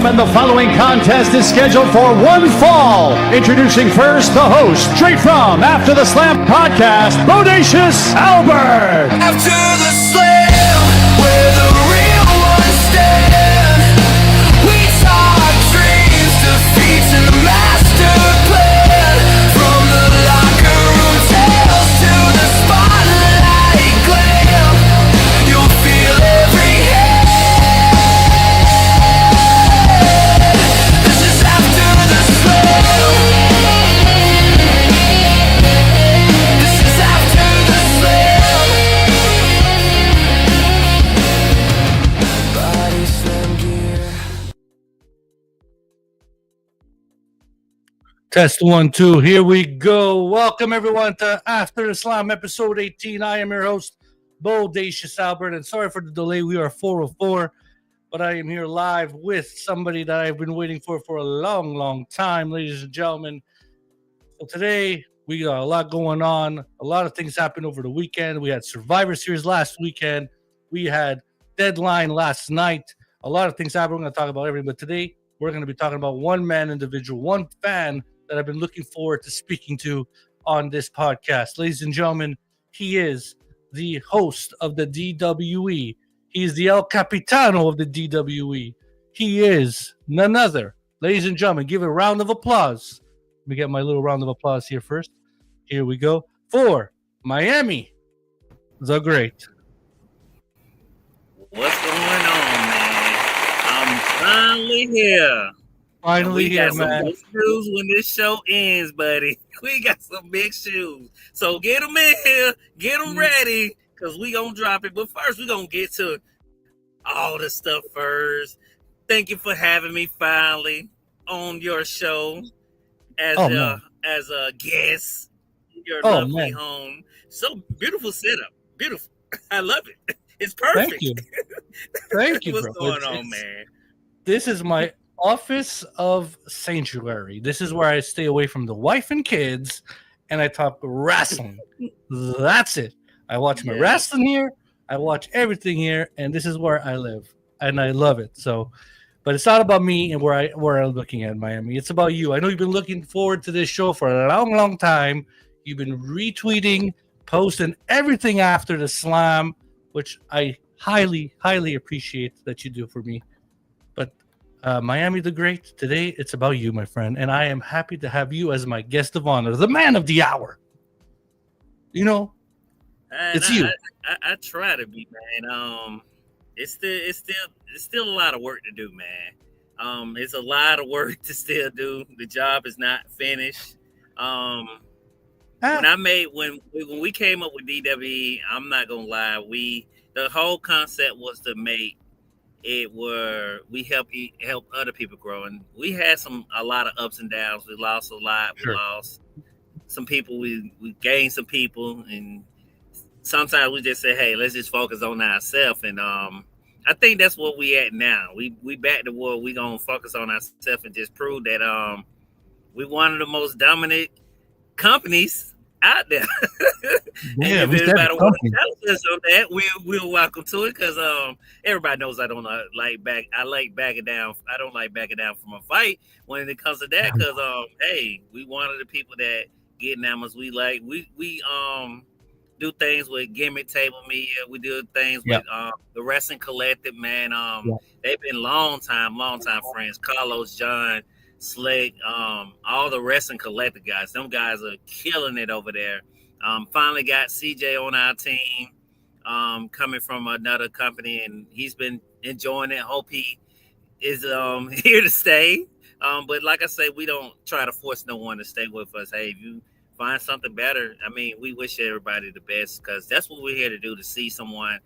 gentlemen, the following contest is scheduled for one fall. Introducing first the host, straight from After the Slam podcast, Bodacious Albert. After the slam, where the real ones stand, we talk dreams, defeats, and the master plan. From the locker room tales to the spotlight glam, you'll feel every hand. This is after the slam. This is after the slam. Body slam gear. Test 1, 2. Here we go. Welcome everyone to After the Slam episode 18. I am your host, Bodacious Albert, and sorry for the delay. We are 404, but I am here live with somebody that I've been waiting for a long time, ladies and gentlemen. So today we got a lot going on. A lot of things happened over the weekend. We had Survivor Series last weekend. We had Deadline last night. A lot of things happened. We're going to talk about everything, but today we're going to be talking about one man individual, one fan that I've been looking forward to speaking to on this podcast. Ladies and gentlemen, he is the host of the DWE. He is the El Capitano of the DWE. He is none other. Ladies and gentlemen, give a round of applause. Let me get my little round of applause here first. Here we go. For Miami, the Great. What's going on, man? I'm finally here. Finally We here, got some man. big shoes when this show ends, buddy. We got some big shoes. So get them in here, get them ready, because we going to drop it. But first, we're going to get to all the stuff first. Thank you for having me finally on your show as a guest in your lovely man. home. So beautiful setup. Beautiful. I love it. It's perfect. Thank you. Thank you, What's bro. going It's- on, man? This is my office of sanctuary. This is where I stay away from the wife and kids, and I talk wrestling. That's it. I watch my Yeah. wrestling here. I watch everything here, and this is where I live, and I love it. So, but it's not about me and where I'm looking at Miami. It's about you. I know you've been looking forward to this show for a long time. You've been retweeting, posting everything after the slam, which I highly appreciate that you do for me. But Miami the Great, today it's about you, my friend, and I am happy to have you as my guest of honor, the man of the hour. You know, And it's you. I try to be, man. It's still a lot of work to do, man. It's a lot of work to still do. The job is not finished. When we came up with DWE, I'm not gonna lie, the whole concept was to make it where we help other people grow, and we had a lot of ups and downs. We lost a lot. Sure. We lost some people. We gained some people, and sometimes we just say, "Hey, let's just focus on ourselves." And I think that's what we at now. We back to where we gonna focus on ourselves and just prove that we one of the most dominant companies out there. Yeah, and we if said anybody it, want to company. challenge us on that, we're welcome to it, because everybody knows I don't like backing down. I don't like backing down from a fight when it comes to that, because hey, we one of the people that get numbers. We do things with Gimmick Table Media. We do things with the Wrestling Collective, man. They've been long time friends. Carlos, John, Slick, all the Wrestling Collective guys. Them guys are killing it over there. Finally got CJ on our team, coming from another company, and he's been enjoying it. Hope he is here to stay. But like I say, we don't try to force no one to stay with us. Hey, if you find something better, I mean, we wish everybody the best, because that's what we're here to do, to see someone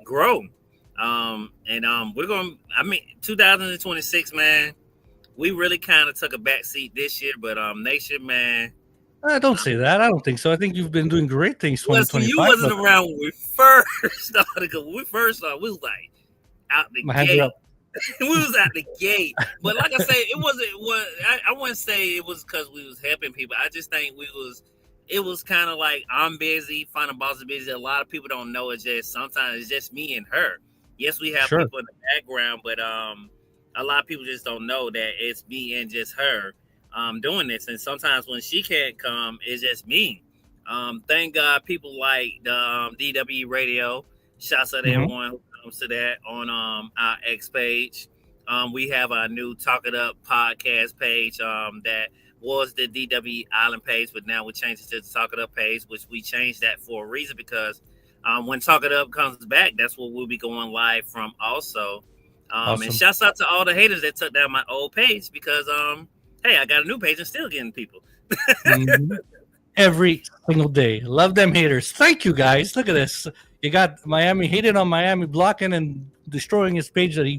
grow. We're going, 2026, man, we really kind of took a back seat this year, but next year, man. Don't say that. I don't think so. I think you've been doing great things. 2025. You wasn't around when we first started. Because when we first started, we was like out the My hands gate. are up. We was out the gate. But like I say, it wasn't. I wouldn't say it was because we was helping people. I just think it was kind of like, I'm busy, Final Boss is busy. A lot of people don't know. It's just sometimes it's just me and her. Yes, we have people in the background, but a lot of people just don't know that it's me and just her doing this. And sometimes when she can't come, it's just me. Thank God people like the DW Radio. Shouts out to Mm-hmm. everyone who comes to that on our X page. We have our new Talk It Up podcast page that was the DW Island page, but now we changed it to the Talk It Up page, which we changed that for a reason because when Talk It Up comes back, that's what we'll be going live from also. And Awesome. shouts out to all the haters that took down my old page because hey, I got a new page and still getting people. Mhm. Every single day. Love them haters. Thank you guys. Look at this. You got Miami hated on Miami, blocking and destroying his page that he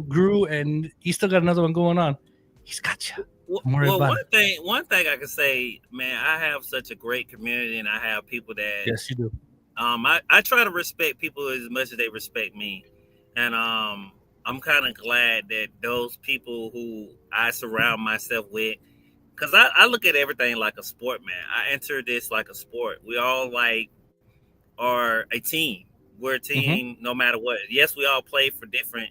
grew, and he still got another one going on. He's got you. Don't worry Well, about it. one thing I can say, man, I have such a great community, and I have people that Yes, you do. I try to respect people as much as they respect me, and I'm kind of glad that those people who I surround myself with, because I look at everything like a sport, man. I enter this like a sport. We all like are a team. We're a Mm-hmm. team no matter what. Yes, we all play for different,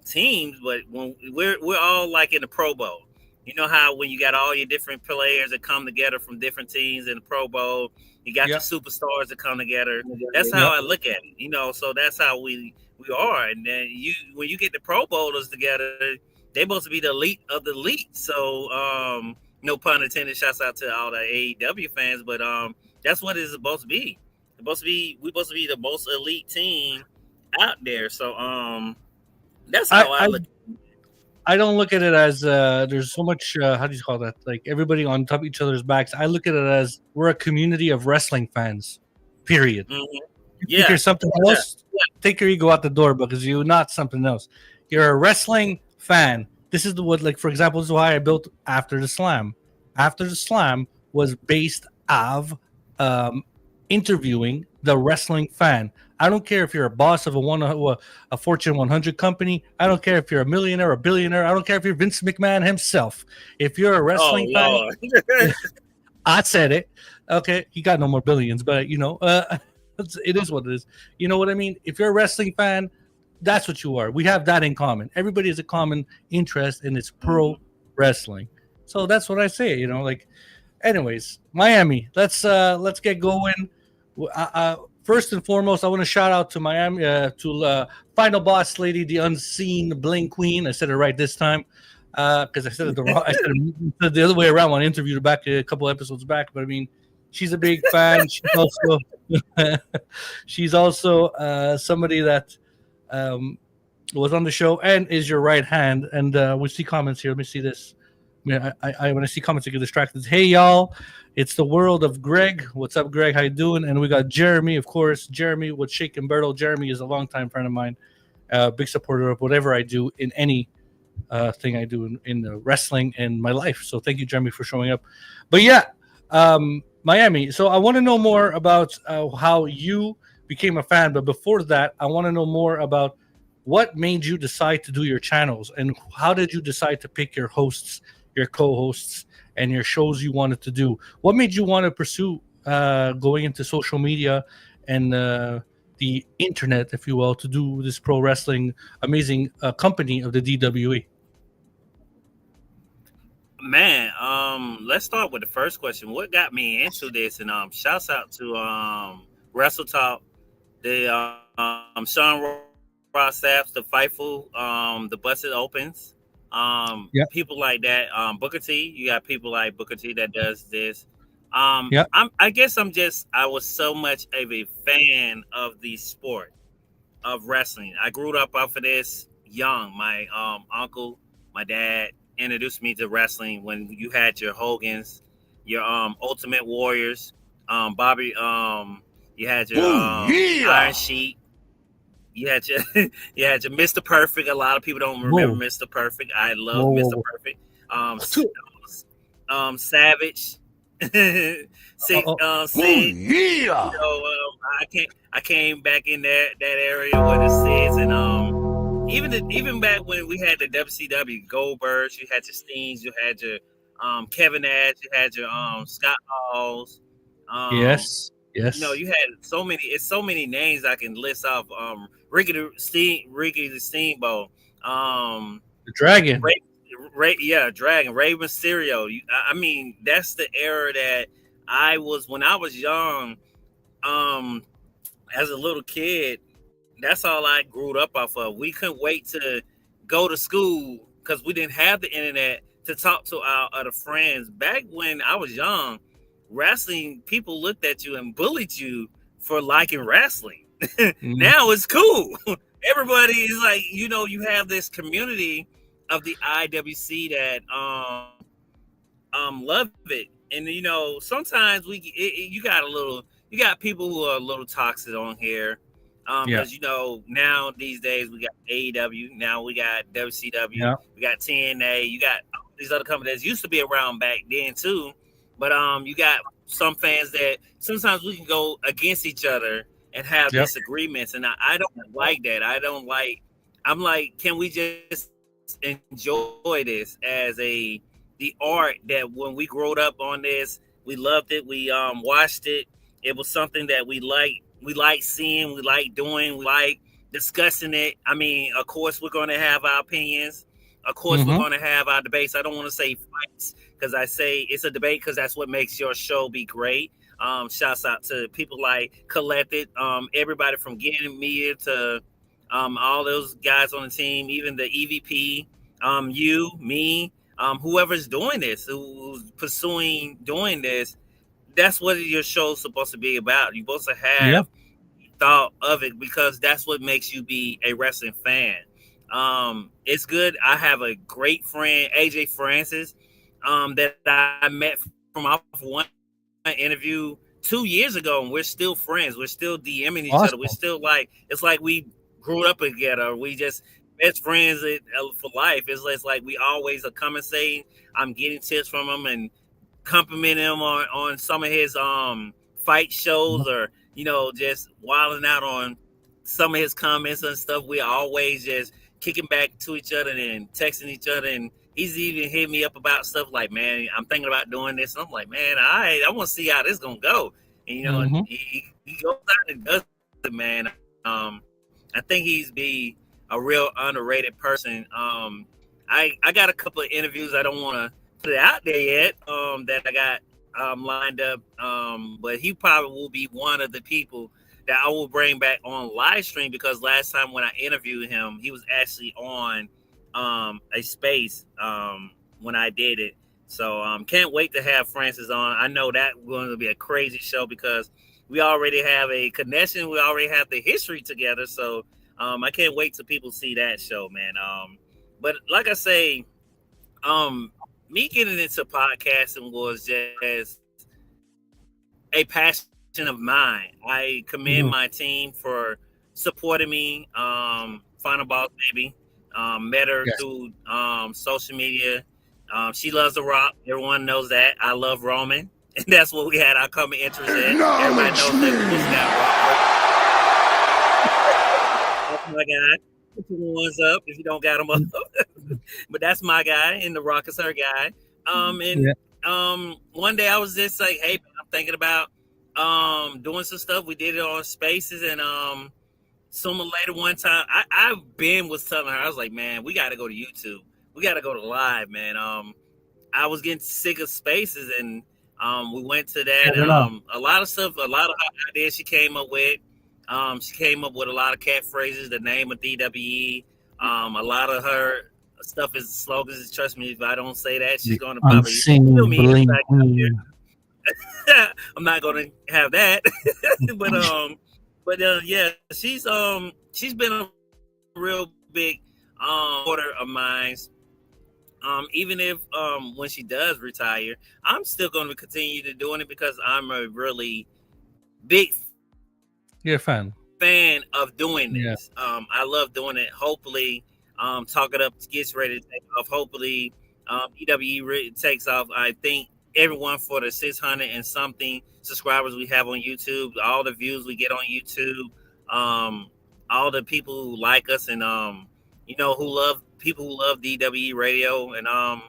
teams, but when we're all like in the Pro Bowl. You know how when you got all your different players that come together from different teams in the Pro Bowl, you got your Yep. superstars that come together. That's how Yep. I look at it. So that's how we are. And then when you get the Pro Bowlers together, they supposed to be the elite of the elite. So no pun intended. Shouts out to all the AEW fans, but that's what it's supposed to be. We're supposed to be the most elite team out there. So that's I, how I I look. I don't look at it as there's so much. How do you call that? Like everybody on top of each other's backs. I look at it as we're a community of wrestling fans. Period. Mhm. You think Yeah, you're something yeah, else? Take your ego out the door because you're not something else. You're a wrestling fan. This is the what, like for example, this is why I built After the Slam. After the Slam was based of um, interviewing the wrestling fan. I don't care if you're a boss of a Fortune 100 company. I don't care if you're a millionaire or a billionaire. I don't care if you're Vince McMahon himself. If you're a Oh wrestling fan, Lord. I said it. Okay, he got no more billions, but it is what it is. You know what I mean? If you're a wrestling fan, that's what you are. We have that in common. Everybody has a common interest in its pro wrestling. So that's what I say. Like, anyways, Miami. Let's get going. First and foremost, I want to shout out to Miami to Final Boss Lady, the unseen Bling Queen. I said it right this time because I said it the wrong. I said it the other way around when I interviewed her back a couple episodes back. But I mean, she's a big fan. She's also somebody that um, was on the show and is your right hand. And we see comments here. Let me see this. When I see comments, I get distracted. Hey y'all, it's the world of Greg. What's up, Greg? How you doing? And we got Jeremy, of course. Jeremy with Shake and Bertle. Jeremy is a longtime friend of mine, big supporter of whatever I do in any thing I do in wrestling and my life. So thank you, Jeremy, for showing up. But yeah, Miami. So I want to know more about how you became a fan. But before that, I want to know more about what made you decide to do your channels and how did you decide to pick your hosts, your co-hosts, and your shows you wanted to do. What made you want to pursue going into social media and the internet, if you will, to do this pro wrestling amazing company of the DWE? Man, let's start with the first question. What got me into this? And shouts out to Wrestle Talk, the Sean Ross Saps, the Fightful, the Busted Opens, Yep. people like that. Booker T, you got people like Booker T that does this. Yep. I guess I was so much of a fan of the sport of wrestling. I grew up off of this young. My uncle, my dad introduced me to wrestling when you had your Hogans, your Ultimate Warriors, Bobby, you had your Iron Sheik, you had your you had your Mr. Perfect. A lot of people don't remember Whoa. Mr. Perfect. I love Whoa, whoa, Mr. whoa. Perfect. Savage. Sid, Sid. I came back in that area with the Sids and even back when we had the WCW Goldbergs, you had your Steens, you had your Kevin Nash, you had your Scott Halls. Um, Yes. Yes. you had so many. It's so many names I can list off. Ricky the Steamboat. The Dragon. Dragon, Rey Mysterio. I mean, that's the era that I was when I was young. As a little kid, that's all I grew up off of. We couldn't wait to go to school because we didn't have the internet to talk to our other friends. Back when I was young, wrestling people looked at you and bullied you for liking wrestling. Now it's cool. Everybody is like, you have this community of the IWC that love it, and sometimes you got people who are a little toxic on here, because now these days we got AEW, now we got WCW, we got TNA, you got all these other companies that used to be around back then too, but you got some fans that sometimes we can go against each other and have disagreements, and I don't like that. I'm like, can we just enjoy this as the art that when we growed up on this, we loved it, we watched it. It was something that we like seeing, we like doing, we like discussing it. I mean, of course, we're going to have our opinions. Of course, we're going to have our debates. I don't want to say fights because I say it's a debate because that's what makes your show be great. Shouts out to people like Collected, everybody from Getting Me to all those guys on the team, even the EVP, you, me, whoever's doing this, who's pursuing doing this. That's what your show's supposed to be about. You're supposed to have thought of it because that's what makes you be a wrestling fan. It's good. I have a great friend, AJ Francis, that I met from off one interview 2 years ago, and we're still friends. We're still DMing each other. We're still it's like we grew up together. We just best friends for life. It's like we always are commentating. I'm getting tips from him and complimenting him on some of his fight shows, or just wilding out on some of his comments and stuff. We always just kicking back to each other and texting each other, and he's even hit me up about stuff like, man, I'm thinking about doing this, and I'm like, man, I want to see how this gonna go. And and he goes out and does it, man. I think he's be a real underrated person. I got a couple of interviews. I don't want to put it out there yet, that I got lined up, but he probably will be one of the people that I will bring back on live stream, because last time when I interviewed him, he was actually on a space when I did it. So can't wait to have Francis on. I know that's going to be a crazy show because we already have a connection. We already have the history together. So I can't wait till people see that show, man. But like I say, me getting into podcasting was just a passion of mine. I commend my team for supporting me. Final Boss Baby, met her through social media. She loves The Rock. Everyone knows that. I love Roman, and that's what we had our common interest in. Everybody knows that we just got Rock. That's my guy. Put your ones up if you don't got them up. But that's my guy, and The Rock is her guy. One day I was just like, hey, man, I'm thinking about doing some stuff. We did it on Spaces, and sooner or later one time, I Ben was telling her, I was like, man, we got to go to YouTube. We got to go to live, man. I was getting sick of Spaces, and we went to that. And, a lot of stuff, a lot of ideas she came up with. She came up with a lot of catchphrases, the name of DWE. A lot of her stuff is slogans. Trust me, if I don't say that, she's going to probably kill me. I'm not going to have that. but yeah, she's been a real big supporter of mine. Even if when she does retire, I'm still going to continue to doing it because I'm a really big fan of doing this. I love doing it. Hopefully, Talk It Up gets ready to take off. Hopefully, EWE takes off. I think everyone, for the 600 and something subscribers we have on YouTube, all the views we get on YouTube, all the people who like us and who love DWE Radio and are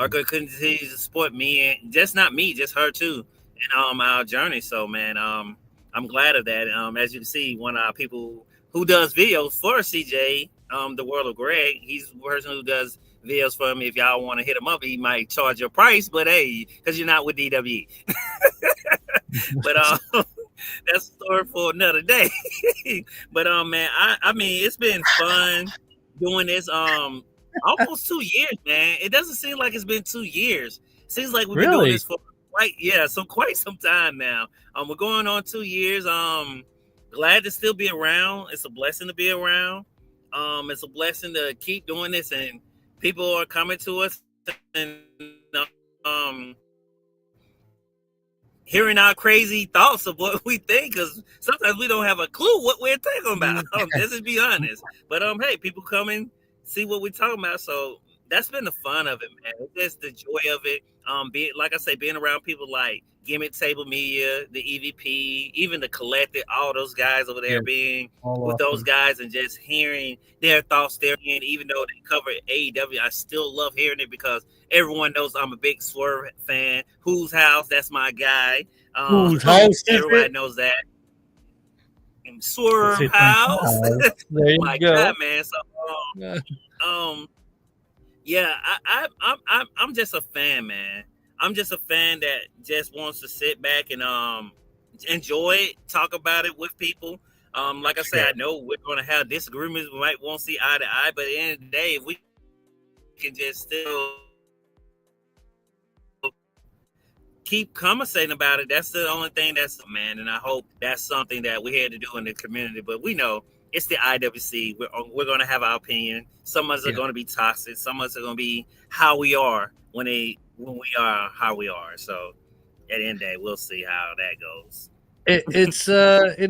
going to continue to support me, and just not me, just her too, and our journey. So man, I'm glad of that. As you can see, one of our people who does videos for CJ, the world of Greg. He's the person who does videos for me. If y'all want to hit him up, he might charge your price, but hey, because you're not with DWE. But that's a story for another day. But man, I mean, it's been fun doing this. Almost 2 years, man. It doesn't seem like it's been 2 years. Seems like we've been doing this for quite some time now. We're going on 2 years. Glad to still be around. It's a blessing to be around. It's a blessing to keep doing this, and people are coming to us and hearing our crazy thoughts of what we think, because sometimes we don't have a clue what we're thinking about. Let's just be honest. But hey, people come and see what we're talking about. So that's been the fun of it, man. It's just the joy of it. Being around people like Gimmick Table Media, the EVP, even the Collected, all those guys over there, being with those guys and just hearing their thoughts there. And even though they cover AEW, I still love hearing it because everyone knows I'm a big Swerve fan. Whose House? That's my guy. Whose House? Everybody knows that. And Swerve House. There you my go. God, man. So, yeah, I'm just a fan, man. I'm just a fan that just wants to sit back and enjoy it, talk about it with people. Like I said, I know we're going to have disagreements. We might won't see eye to eye, but at the end of the day, if we can just still keep conversating about it, that's the only thing that's, man. And I hope that's something that we had to do in the community. But we know it's the IWC. We're going to have our opinion. Some of us are going to be toxic. Some of us are going to be how we are when we are how we are. So at the end of the day, we'll see how that goes. It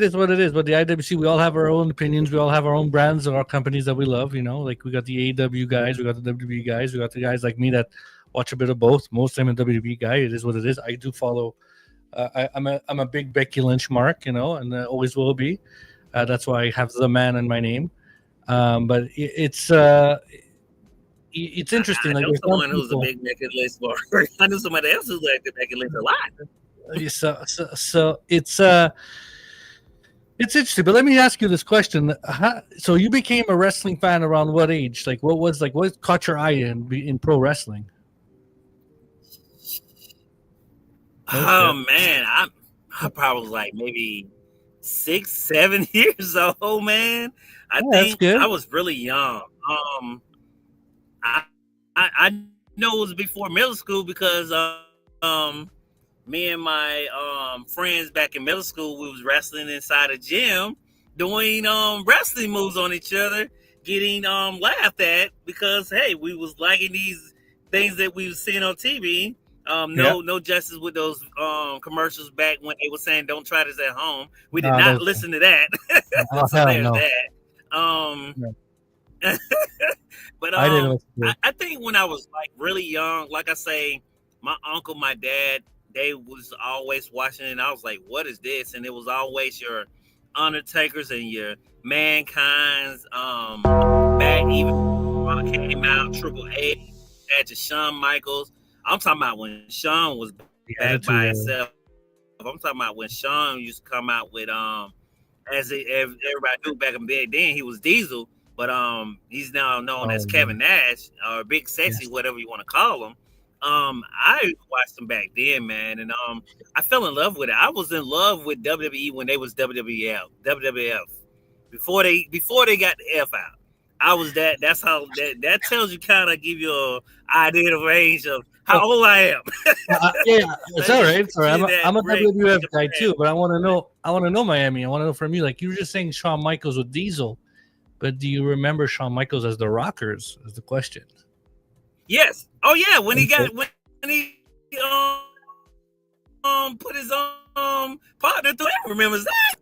is what it is. But the IWC, we all have our own opinions. We all have our own brands of our companies that we love. You know, like we got the AEW guys, we got the WWE guys, we got the guys like me that watch a bit of both. Most I'm a WWE guy. It is what it is. I do follow. I'm a big Becky Lynch mark, you know, and always will be. That's why I have the man in my name. But it's interesting. I know someone who's a big Becky Lynch mark. I know somebody else who's like the Becky Lynch a lot. So it's interesting. But let me ask you this question: so you became a wrestling fan around what age? Like, what caught your eye in pro wrestling? Oh man, I probably was like maybe 6-7 years old, man. I think I was really young. I know it was before middle school because me and my friends back in middle school, we was wrestling inside a gym, doing wrestling moves on each other, getting laughed at because hey, we was liking these things that we was seeing on TV. No justice with those commercials back when they were saying don't try this at home. We did not listen to that. So there's that. But I think when I was like really young, like I say, my uncle, my dad, they was always watching it, and I was like, what is this? And it was always your Undertakers and your Mankind's back even when it came out, Triple A, had your Shawn Michaels. I'm talking about when Shawn was back by himself. I'm talking about when Shawn used to come out with as everybody knew back in then he was Diesel, but he's now known as Kevin Nash or Big Sexy, whatever you want to call him. I watched them back then, man, and I fell in love with it. I was in love with WWE when they was WWF before they got the F out. I was that. That's how that tells you, kind of give you an idea of the range of how old I am. It's all right. It's all right. I'm a WWF guy too, but I want to know Miami. I want to know from you. Like you were just saying, Shawn Michaels with Diesel, but do you remember Shawn Michaels as the Rockers? Is the question. Yes. Oh yeah. When he put his partner through it. Remembers that?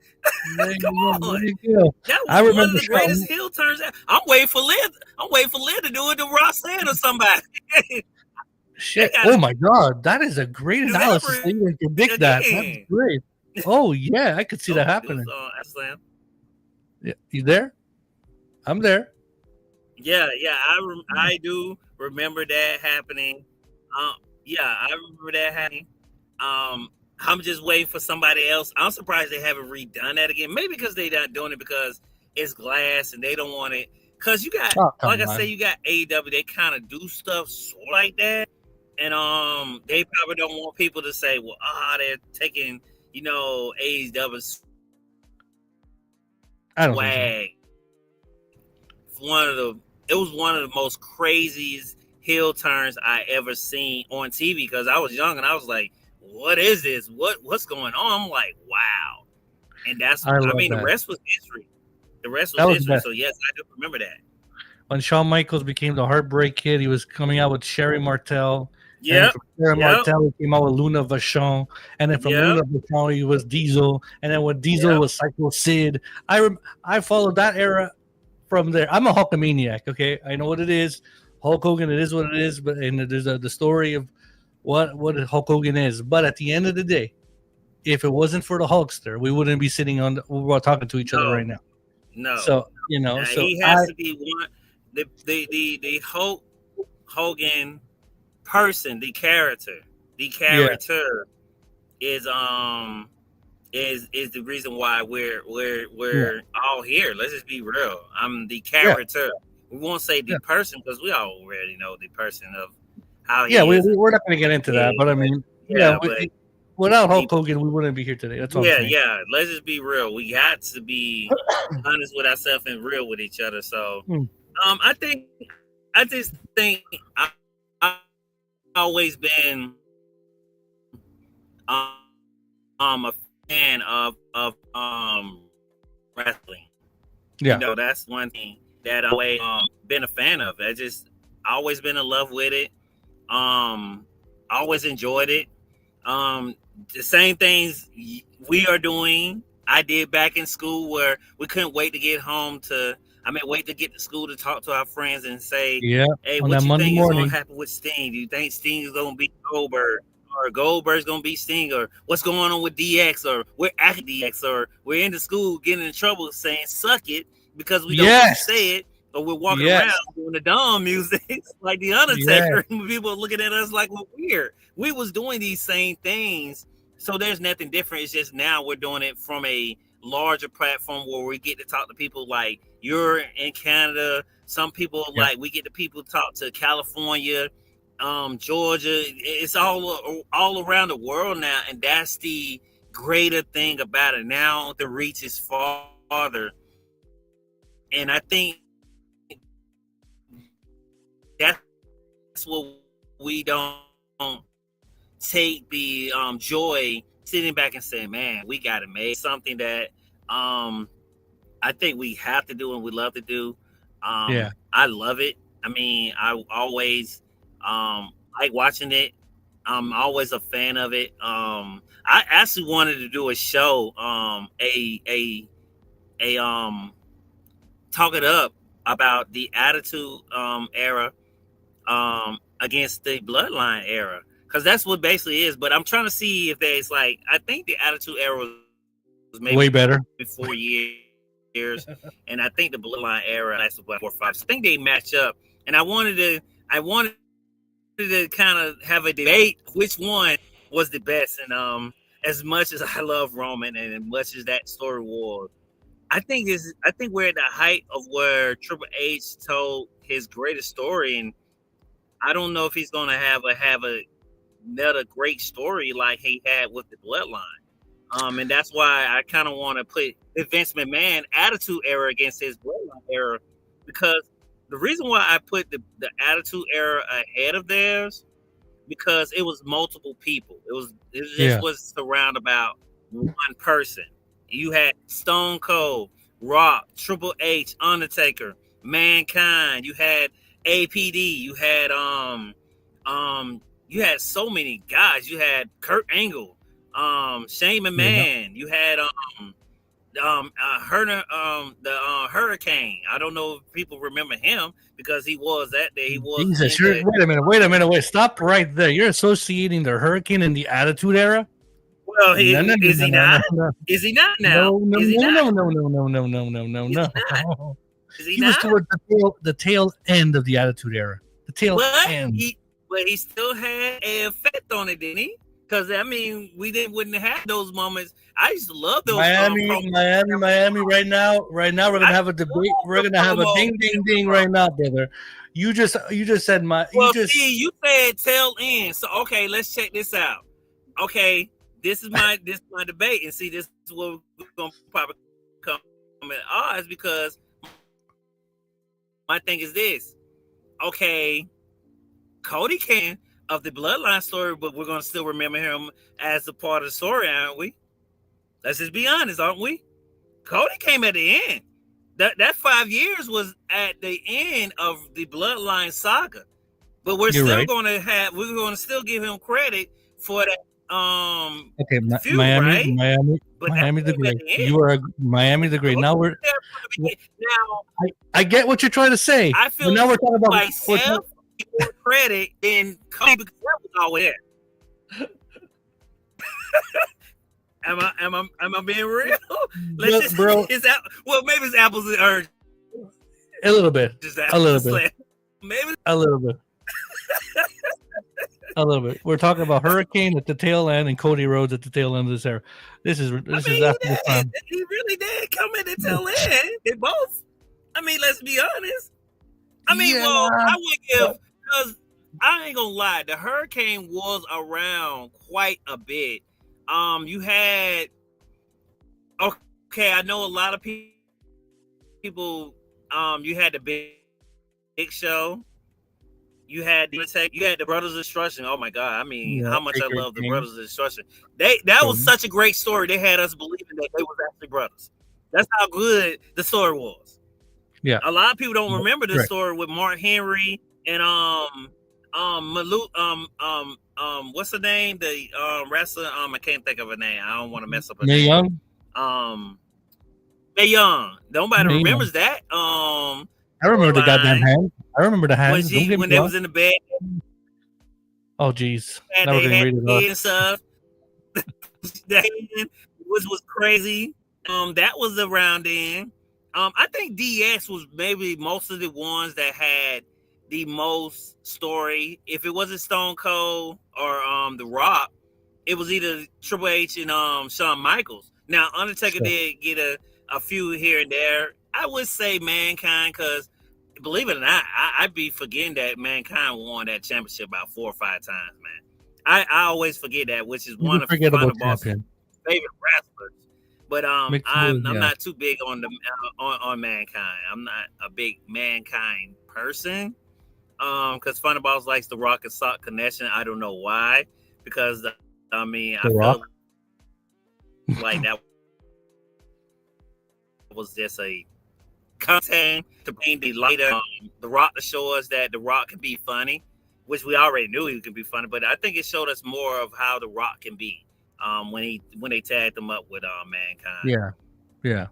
Come on. That was one of the greatest heel turns. I'm waiting for Liv to do it to Roxanne or somebody. Shit. Oh my God. That is a great analysis. You can predict that. That's great. Oh yeah, I could see that happening. Yeah, you there? I'm there. Yeah. I do remember that happening. I remember that happening. I'm just waiting for somebody else. I'm surprised they haven't redone that again. Maybe because they're not doing it because it's glass and they don't want it Because you got, like I say, you got AEW. They kind of do stuff sort of like that, and they probably don't want people to say, "Well, they're taking, AEW's swag." It was one of the most craziest heel turns I ever seen on TV because I was young and I was like, "What is this? What's going on?" I'm like, "Wow!" And the rest was history. The rest was history. So yes, I do remember that. When Shawn Michaels became the Heartbreak Kid, he was coming out with Sherry Martel. Yeah. From Sherry Martel, he came out with Luna Vachon. And then from Luna Vachon, he was Diesel. And then when Diesel was Psycho Sid. I followed that era from there. I'm a Hulkamaniac, okay? I know what it is. Hulk Hogan, it is what it is. But there's the story of what Hulk Hogan is. But at the end of the day, if it wasn't for the Hulkster, we wouldn't be sitting we're talking to each other right now. No. So, he has to be one. The Hulk Hogan person, the character is the reason why we're all here. Let's just be real. I'm the character. Yeah. We won't say the person because we already know the person of how he is. We're not going to get into that, but I mean, without Hulk Hogan, we wouldn't be here today. That's all I'm saying. Yeah. Let's just be real. We got to be honest with ourselves and real with each other. So, I just think I've always been a fan of wrestling. Yeah, that's one thing that I've always been a fan of. I always been in love with it. Always enjoyed it. The same things we are doing, I did back in school where we couldn't wait to get home wait to get to school to talk to our friends and say, hey, what you think is going to happen with Sting? Do you think Sting is going to beat Goldberg? Or Goldberg's going to beat Sting? Or what's going on with DX? Or we're at DX? Or we're in the school getting in trouble saying, suck it, because we don't say it. Or we're walking around doing the dumb music like The Undertaker. And people are looking at us like we're weird. We was doing these same things. So there's nothing different. It's just now we're doing it from a larger platform where we get to talk to people like you're in Canada. Some people like we get to people talk to California, Georgia. It's all around the world now. And that's the greater thing about it. Now the reach is farther. And I think that's what we don't take the joy sitting back and saying, man, we got to make something that I think we have to do and we love to do. I love it. I mean, I always like watching it. I'm always a fan of it. I actually wanted to do a show, talk it up about the Attitude era against the Bloodline era, because that's what basically is. But I'm trying to see if there's I think the Attitude era was maybe way better 4 years, and I think the Bloodline era lasted 4 or 5. So I think they match up, and I wanted to kind of have a debate which one was the best. And as much as I love Roman and as much as that story was, I think we're at the height of where Triple H told his greatest story, and I don't know if he's going to have another great story like he had with the Bloodline. And that's why I kind of want to put the Vince McMahon Attitude era against his Bloodline era, because the reason why I put the Attitude era ahead of theirs, because it was multiple people. It was surrounded about one person. You had Stone Cold, Rock, Triple H, Undertaker, Mankind. You had APD. You had so many guys. You had Kurt Angle, Shane McMahon. You had Hurricane. I don't know if people remember him because he was that day. He was. Jesus, wait a minute. Stop right there. You're associating the Hurricane and the Attitude Era? Well, is he not? Is he not now? No. Is he He was towards the tail end of the Attitude Era. The tail end. He still had an effect on it, didn't he? Because I mean, we wouldn't have those moments. I used to love those. Miami. Right now, we're gonna have a debate. We're gonna have a ding, ding, ding right now, brother. You just said See, you said tail end. So okay, let's check this out. Okay, this is my debate, and see, this is what we're gonna probably come at odds because my thing is this. Okay, Cody came of the bloodline story, but we're gonna still remember him as a part of the story, aren't we? Let's just be honest, aren't we? Cody came at the end. That 5 years was at the end of the bloodline saga. But we're still gonna still give him credit for that okay, feud, right? Miami the Great. You are Miami the Great. Now I get what you're trying to say. I feel now we're talking about myself more credit than Cody because that was always there. Am I being real? Bro. Maybe it's apples and oranges. A little bit. Maybe a little bit. A little bit. We're talking about Hurricane at the tail end and Cody Rhodes at the tail end of this era. This is after the time. He really did come in the tail end. They both. I mean, let's be honest. I mean, I would give because I ain't gonna lie. The Hurricane was around quite a bit. You had I know a lot of people. You had the Big Show. You had the Brothers of Destruction. Oh my God! I mean, how much I love the Brothers of Destruction. That was such a great story. They had us believing that they was actually brothers. That's how good the story was. Yeah, a lot of people don't remember this story with Mark Henry and what's the name? The wrestler. I can't think of a name. I don't want to mess up. Mae Young. Mae Young. Nobody remembers that. I remember the goddamn hand. I remember the hands. When they was in the bed. Oh, geez. That was crazy. That was around then. I think DX was maybe most of the ones that had the most story. If it wasn't Stone Cold or The Rock, it was either Triple H and Shawn Michaels. Now, Undertaker did get a few here and there. I would say Mankind because, believe it or not, I'd be forgetting that Mankind won that championship about 4 or 5 times, man. I always forget that, which is one of Final Boss's favorite wrestlers. But I'm not too big on on Mankind. I'm not a big Mankind person. Because Final Boss likes the Rock and Sock connection. I don't know why. Because I felt like that was just a content to bring the lighter the Rock to show us that the Rock can be funny, which we already knew he could be funny, but I think it showed us more of how the Rock can be when they tagged him up with Mankind. Yeah.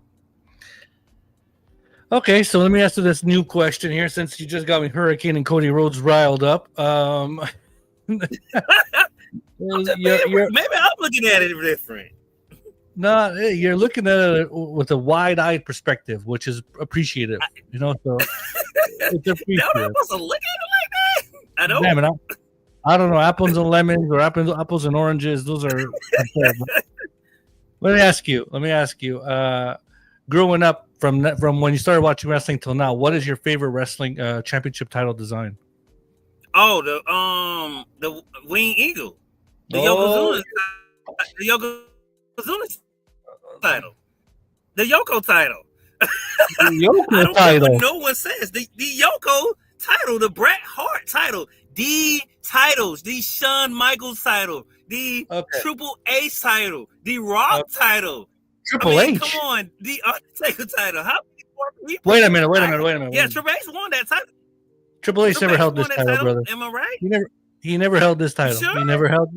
Okay, so let me ask you this new question here, since you just got me Hurricane and Cody Rhodes riled up. Maybe I'm looking at it different. No, you're looking at it with a wide-eyed perspective, which is appreciative. So it's appreciative. I wasn't looking at it like that. I don't. Damn it, I don't know. Apples and lemons or apples and oranges. Those are. Let me ask you. Growing up from when you started watching wrestling till now, what is your favorite wrestling championship title design? Oh, the Winged Eagle, the Yokozuna title, the Yoko title. No one says the Yoko title, the Bret Hart title, the titles, the Shawn Michaels title, the Triple H title, the Rock title. Triple H. Come on, the Undertaker title. How many more people? Wait a minute. Yeah, Triple H won that title. Triple H never held this title, brother. Am I right? He never held this title. Sure? He never held.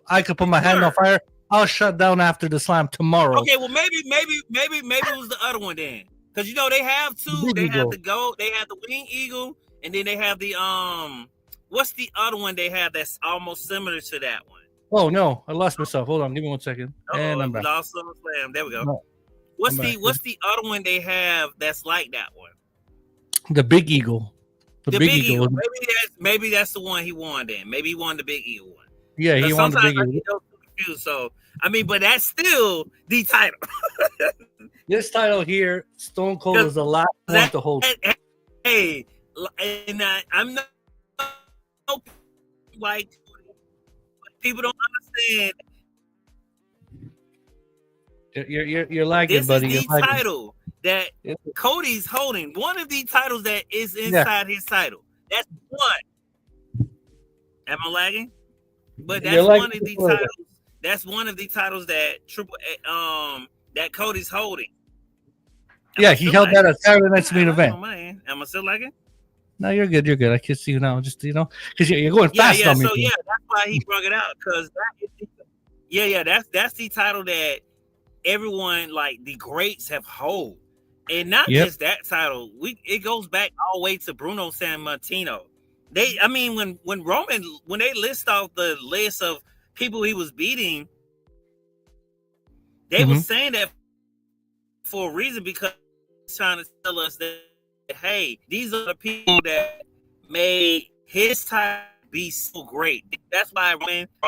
I could put my hand on fire. I'll shut down after the slam tomorrow. Okay, well maybe it was the other one then, because they have two. They have the gold. They have the Winged Eagle, and then they have the What's the other one they have that's almost similar to that one? Oh no, I lost myself. Hold on, give me 1 second. And I'm back. Lost SummerSlam. There we go. No, what's the other one they have that's like that one? The Big Eagle. The Big Eagle. Maybe that's the one he won then. Maybe he won the Big Eagle one. Yeah, he won the Big Eagle. So I mean, but that's still the title. This title here, Stone Cold was the last one to hold. Hey, and I'm not like people don't understand. You're lagging, This buddy. is You're the lagging. title that Cody's holding. One of the titles that is inside his title. That's one. Am I lagging? But that's one of the titles. That's one of the titles that that Cody's holding. Yeah, he held that at Saturday Night's main event. Am I still lagging? No, you're good. You're good. I can see you now. Just because you're going fast on me. So that's why he brought it out because that's the title that everyone like the greats have hold, and not just that title. It goes back all the way to Bruno Sammartino. When Roman when they list off the list of people he was beating, they were saying that for a reason because he's trying to tell us that hey, these are the people that made his title be so great. That's why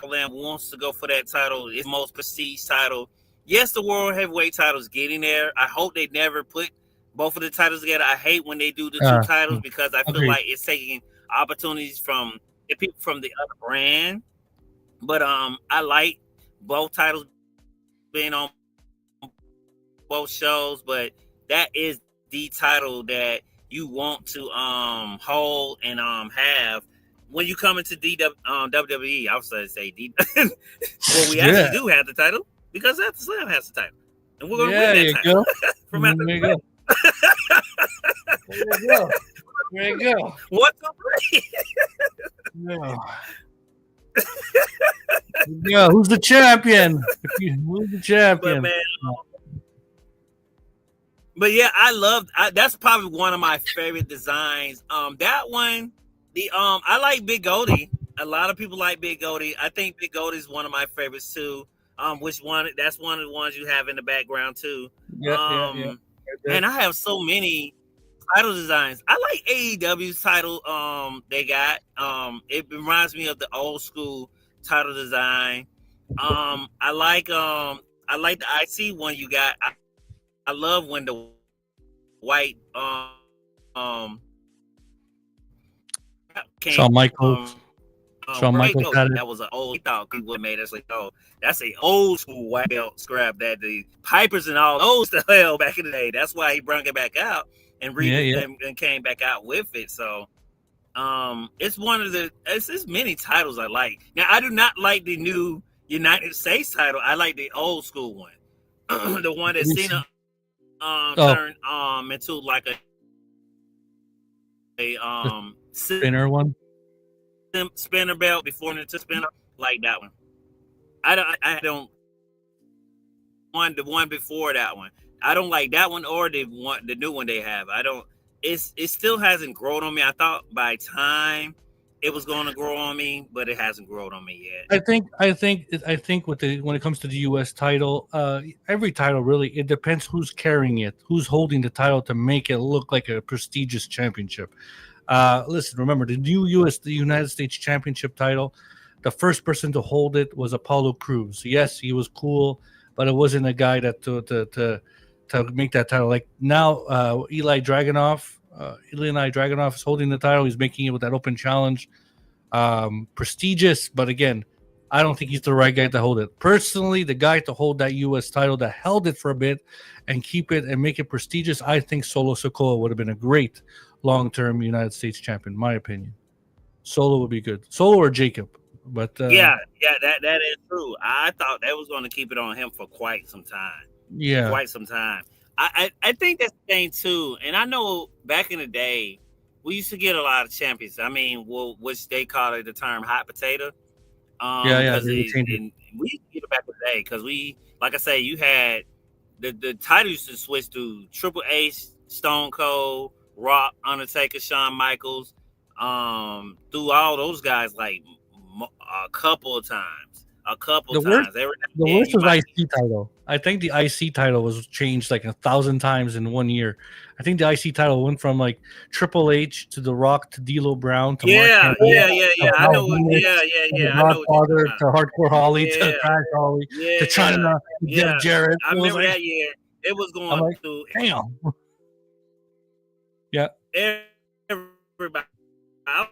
Roman wants to go for that title. It's the most prestige title. Yes, the World Heavyweight title is getting there. I hope they never put both of the titles together. I hate when they do the two titles because I feel like it's taking opportunities from the people from the other brand. But I like both titles being on both shows. But that is the title that you want to hold and have when you come into WWE. I was going to say D. Well, we actually do have the title because After Slam has the title, and we're going to win that title from After Slam. There you go. What the three? Yeah, who's the champion? Who's the champion? But yeah, that's probably one of my favorite designs. That one, I like Big Goldie. A lot of people like Big Goldie. I think Big Goldie is one of my favorites too. Which one? That's one of the ones you have in the background too. Yeah. And I have so many title designs. I like AEW's title. They got. It reminds me of the old school title design. I like the IC one you got. I love when the white Shawn Michaels. Shawn Michaels got it. That was an old. He thought he would made us like, oh, that's a old school white belt scrap that the Pipers and all those to hell back in the day. That's why he brought it back out and and came back out with it. So it's one of the it's many titles I like. Now I do not like the new United States title. I like the old school one. The one that Cena turned into like a spinner one. Spinner belt before it to spinner, like that one. I don't want the one before that one. I don't like that one or the new one they have. I don't. It still hasn't grown on me. I thought by time it was going to grow on me, but it hasn't grown on me yet. I think when it comes to the U.S. title, every title really, it depends who's carrying it, who's holding the title to make it look like a prestigious championship. Listen, remember the United States Championship title. The first person to hold it was Apollo Crews. Yes, he was cool, but it wasn't a guy that to make that title. Like now, Ilya Dragunov is holding the title. He's making it with that open challenge. Prestigious, but again, I don't think he's the right guy to hold it. Personally, the guy to hold that U.S. title that held it for a bit and keep it and make it prestigious, I think Solo Sikoa would have been a great long-term United States champion, in my opinion. Solo would be good. Solo or Jacob. But that is true. I thought they was going to keep it on him for quite some time. Yeah, quite some time. I think that's the thing too. And I know back in the day, we used to get a lot of champions. I mean, which they call it the term hot potato. We used to get it back in the day because like I say, you had the title used to switch to Triple H, Stone Cold, Rock, Undertaker, Shawn Michaels, through all those guys like a couple of times. a couple The worst, times. Every now and the then worst you was might- IC title. I think the IC title was changed like 1,000 times in 1 year. I think the IC title went from like Triple H to The Rock to D'Lo Brown to Mark Yeah, Henry yeah, yeah, to yeah. I Val know. Venis Yeah, to yeah, The I know what you're Godfather talking to about. Hardcore Holly to Yeah, Crash Holly yeah, to China to yeah. Jeff Jarrett. I It was remember like, that year. It was I'm going like, through damn. Yeah. everybody. I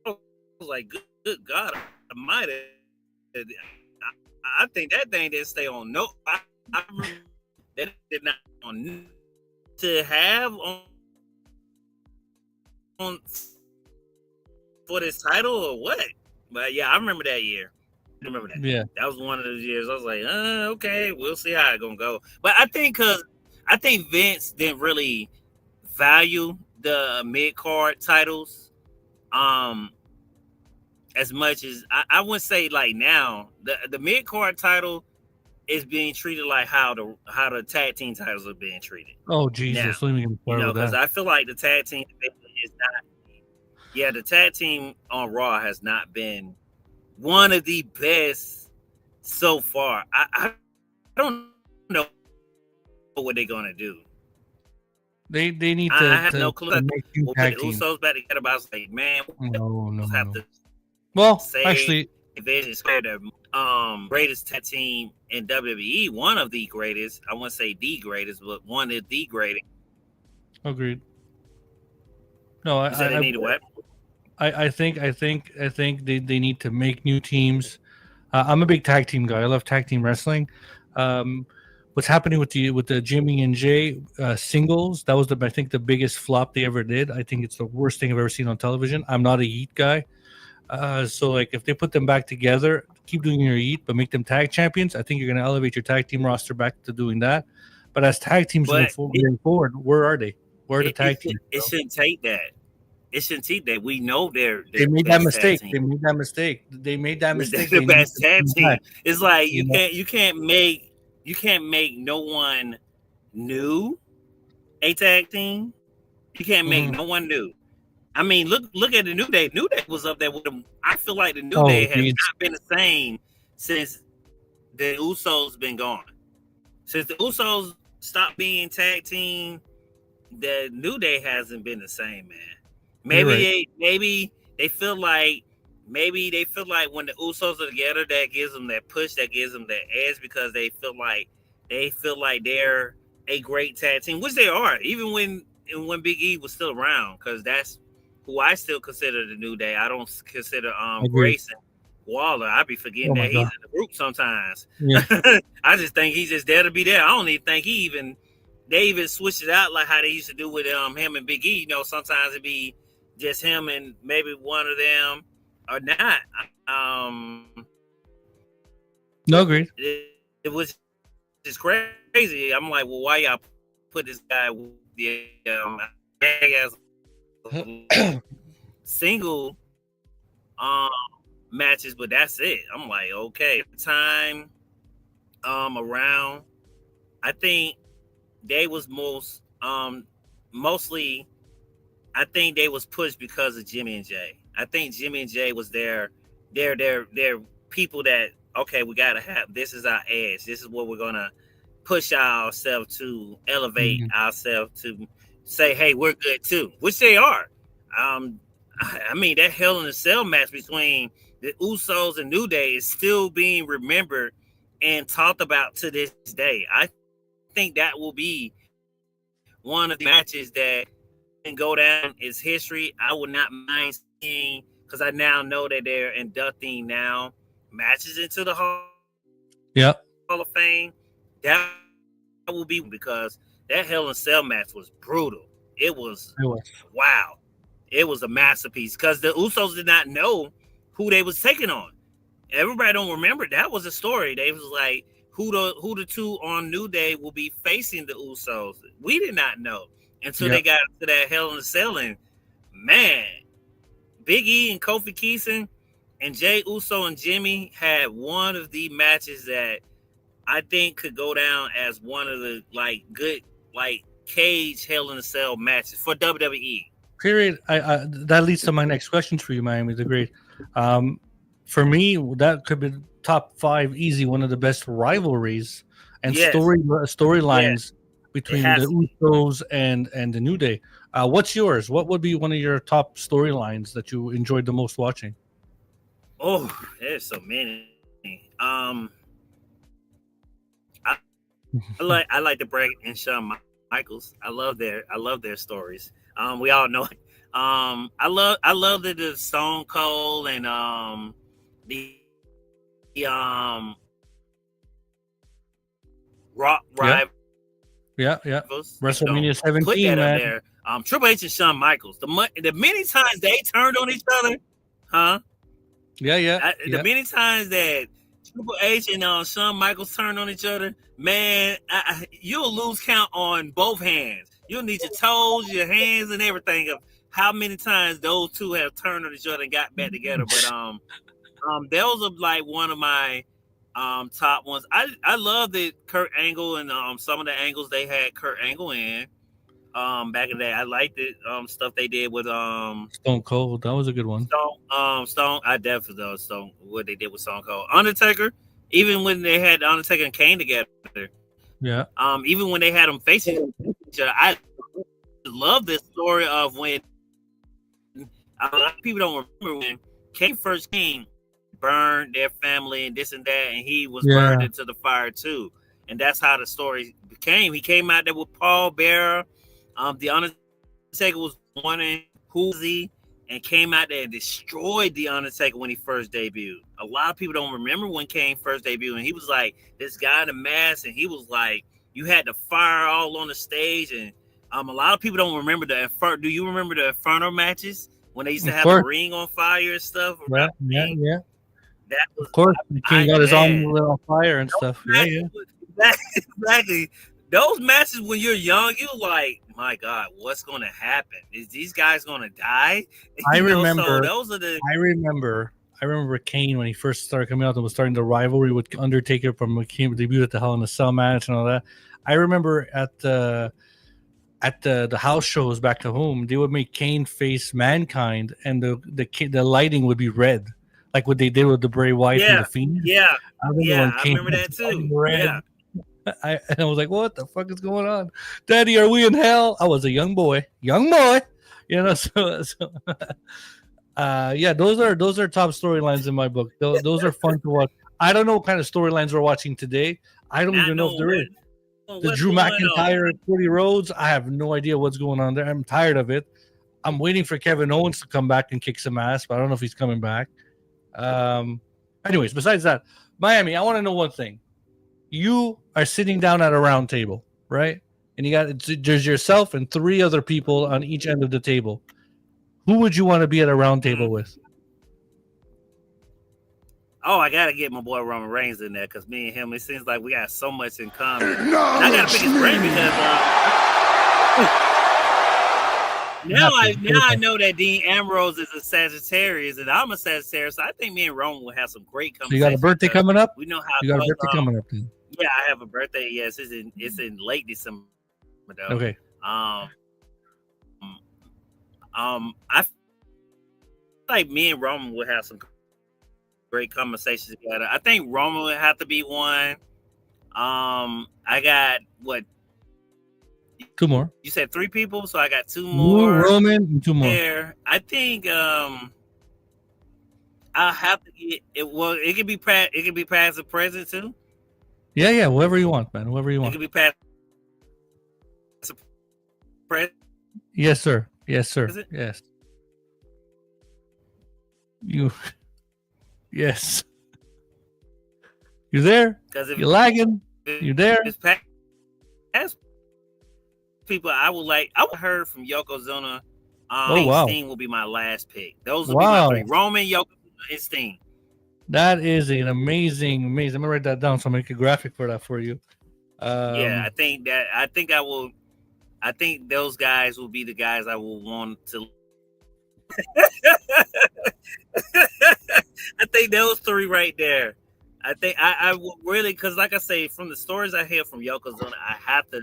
was like, good God Almighty. I think that thing didn't stay on. No, I remember that did not on to have on for this title or what? But yeah, I remember that year. I remember that. Yeah. That was one of those years. I was like, okay, we'll see how it's gonna go. But I think Vince didn't really value the mid card titles as much as I wouldn't say like now. The mid card title is being treated like how the tag team titles are being treated. Oh Jesus! Let me get started with Because that. I feel like the tag team is not. Yeah, the tag team on Raw has not been one of the best so far. I don't know what they're gonna do. They need I have to no clue. make two We'll put tag the teams. Usos back together, but I was like, man, No. have to Well, say actually, Division Square, the greatest tag team in WWE, one of the greatest. I wouldn't say the greatest, but one of the greatest. agreed. No, You said they need a what? I think they need to make new teams. I'm a big tag team guy. I love tag team wrestling. What's happening with the Jimmy and Jay singles? That was I think the biggest flop they ever did. I think it's the worst thing I've ever seen on television. I'm not a Yeet guy, so like if they put them back together, keep doing your Yeet, but make them tag champions. I think you're going to elevate your tag team roster back to doing that. But as tag teams moving forward, where are they? Where are the tag teams? It shouldn't take that. It shouldn't take that. We know they're They made best that mistake. tag They team. made that mistake. They made that mistake. They're the best tag team. Back. It's like you can't make no one new a tag team. You can't make no one new. I mean, look at the New Day. New Day was up there with them. I feel like the New Day has not been the same since the Usos been gone. Since the Usos stopped being tag team, the New Day hasn't been the same, man. Maybe they feel like when the Usos are together, that gives them that push, that gives them that edge because they feel like they're a great tag team, which they are, even when Big E was still around, because that's who I still consider the New Day. I don't consider Grayson Waller. I be forgetting that he's in the group sometimes. Yeah. I just think he's just there to be there. I don't even think they even switched it out like how they used to do with him and Big E. You know, sometimes it'd be just him and maybe one of them or not. No, agreed. It was just crazy. I'm like, well, why y'all put this guy with the as single matches, but that's it. I'm like, okay, time around. I think they was mostly I think they was pushed because of Jimmy and Jay. I think Jimmy and Jay was their people that, okay, we gotta have, this is our edge. This is what we're gonna push ourselves to elevate ourselves to say, hey, we're good too, which they are. I mean, that Hell in a Cell match between the Usos and New Day is still being remembered and talked about to this day. I think that will be one of the matches that can go down as history. I would not mind seeing, because I now know that they're inducting now matches into the Hall of Fame. That will be, because that Hell in a Cell match was brutal. It was wow. It was a masterpiece because the Usos did not know who they was taking on. Everybody don't remember. That was a story. They was like, who the two on New Day will be facing the Usos. We did not know until they got to that Hell in a Cell. And man, Big E and Kofi Kingston and Jay Uso and Jimmy had one of the matches that I think could go down as one of the good cage Hell in a Cell matches for WWE. Period. That leads to my next questions for you, MiamiDaGreat. For me, that could be top 5 easy. One of the best rivalries and Yes, storylines it between the has to be. Usos and the New Day. What's yours? What would be one of your top storylines that you enjoyed the most watching? Oh, there's so many. I like the Bray and Shawn Michaels. I love their stories. We all know it. I love the Stone Cold and the Rock Yeah, rivals. yeah. You know, WrestleMania put 17, that up man. there. Triple H and Shawn Michaels. The many times they turned on each other, huh? Yeah. The many times that Triple H and Shawn Michaels turned on each other, man, you'll lose count on both hands. You'll need your toes, your hands, and everything of how many times those two have turned on each other and got back together. But those are like one of my top ones. I love that Kurt Angle and some of the angles they had Kurt Angle in back in the day. I liked the stuff they did with Stone Cold, that was a good one. Stone. I definitely know Stone what they did with Stone Cold. Undertaker, even when they had Undertaker and Kane together. Yeah. Even when they had them facing each other, I love this story of when a lot of people don't remember when Kane first came, burned their family and this and that, and he was burned into the fire too. And that's how the story became. He came out there with Paul Bearer. The Undertaker was wanting Hoosie and came out there and destroyed the Undertaker when he first debuted. A lot of people don't remember when Kane first debuted, and he was like this guy in a mask, and he was like, you had the fire all on the stage, and a lot of people don't remember the Do you remember the Inferno matches when they used to have the ring on fire and stuff? Yeah. That was, of course, the King got his arm on fire and stuff. Exactly. Those matches when you're young, you're like, my God, what's going to happen? Is these guys going to die? I remember. So those are the. I remember Kane when he first started coming out and was starting the rivalry with Undertaker from when he debuted at the Hell in a Cell match and all that. I remember at the house shows back to home, they would make Kane face Mankind, and the lighting would be red, like what they did with the Bray Wyatt and the Fiend. Yeah, I remember that too. Yeah. I was like, what the fuck is going on? Daddy, are we in hell? I was a young boy. You know, yeah, those are top storylines in my book. Those are fun to watch. I don't know what kind of storylines we're watching today. I don't even know if there is. The Drew McIntyre and Cody Rhodes, I have no idea what's going on there. I'm tired of it. I'm waiting for Kevin Owens to come back and kick some ass, but I don't know if he's coming back. Anyways, besides that, Miami, I want to know one thing. You are sitting down at a round table, right? And there's yourself and 3 other people on each end of the table. Who would you want to be at a round table with? Oh, I gotta get my boy Roman Reigns in there because me and him, it seems like we got so much in common. And I gotta pick his brain because now I know that Dean Ambrose is a Sagittarius and I'm a Sagittarius. So I think me and Roman will have some great conversations. You got a birthday coming up? We know how you got a birthday coming up. Then. Yeah, I have a birthday. Yes, it's in late December. Though. Okay. I feel like me and Roman would have some great conversations together. I think Roman would have to be one. I got what? 2 more. You said 3 people, so I got 2 more. Roman and 2 more. There. I think I'll have to get it. Well, it could be past the present too. Yeah, whoever you want, man. Whoever you want. It could be past the present. Yes, sir. Yes. You. Yes. You there? Because if you're lagging, you there? As people, I would heard from Yokozuna. Sting will be my last pick. Those will be my 3: Roman, Yokozuna, and Sting. That is an amazing. I'm gonna write that down so I make a graphic for that for you. I think those guys will be the guys I will want to. I think those 3 right there. I think I will really, because like I say, from the stories I hear from Yokozuna, I have to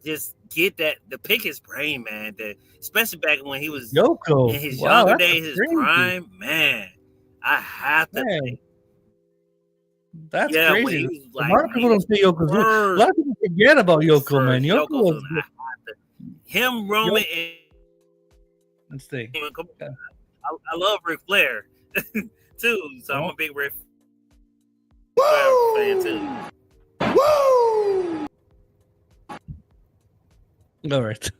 just get to pick his brain, man. Especially back when he was Yoko in his younger days, his prime, man. I have to Man, think. that's Yeah, when crazy. he was A like, lot of when he people don't was say Yokozuna. A first, lot of people forget about Yoko, man. first Yoko was Yokozuna, I have to. Him, Roman, Yoko. and Let's see. come Yeah. on, I love Ric Flair too, so I'm Oh, a big Ric Flair fan too. all right.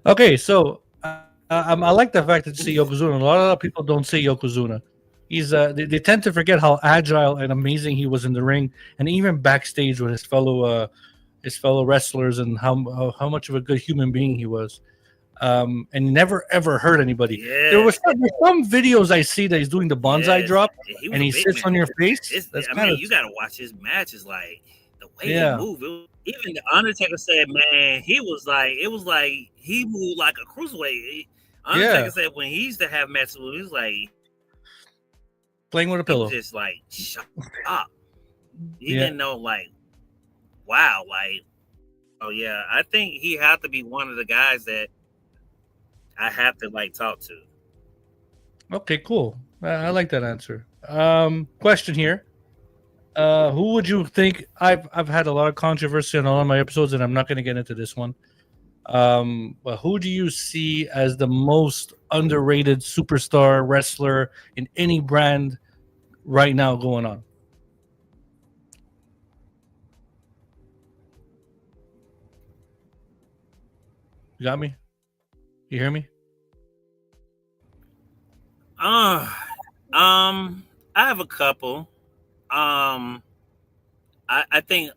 Okay, so I like the fact that you say Yokozuna. A lot of people don't say Yokozuna. They tend to forget how agile and amazing he was in the ring, and even backstage with his fellow wrestlers, and how much of a good human being he was. And he never ever hurt anybody. Yeah, There's some videos I see that he's doing the bonsai yes, drop, he was and a he big sits man. on your face. That's I kind mean, of you got to watch his matches, like the way he yeah, moved. Even the Undertaker said, "Man, he was like, it was like he moved like a cruiserweight." yeah, Undertaker said when he used to have matches, he was like, playing with a he was pillow. just like shut up. He Yeah. didn't know, like, wow, like, oh yeah, I think he had to be one of the guys that I have to like talk to. Okay, cool. I like that answer. Question here. Who would you think? I've had a lot of controversy on all of my episodes, and I'm not going to get into this one. But who do you see as the most underrated superstar wrestler in any brand right now going on? You got me? You hear me? Uh, I have a couple. Um, I think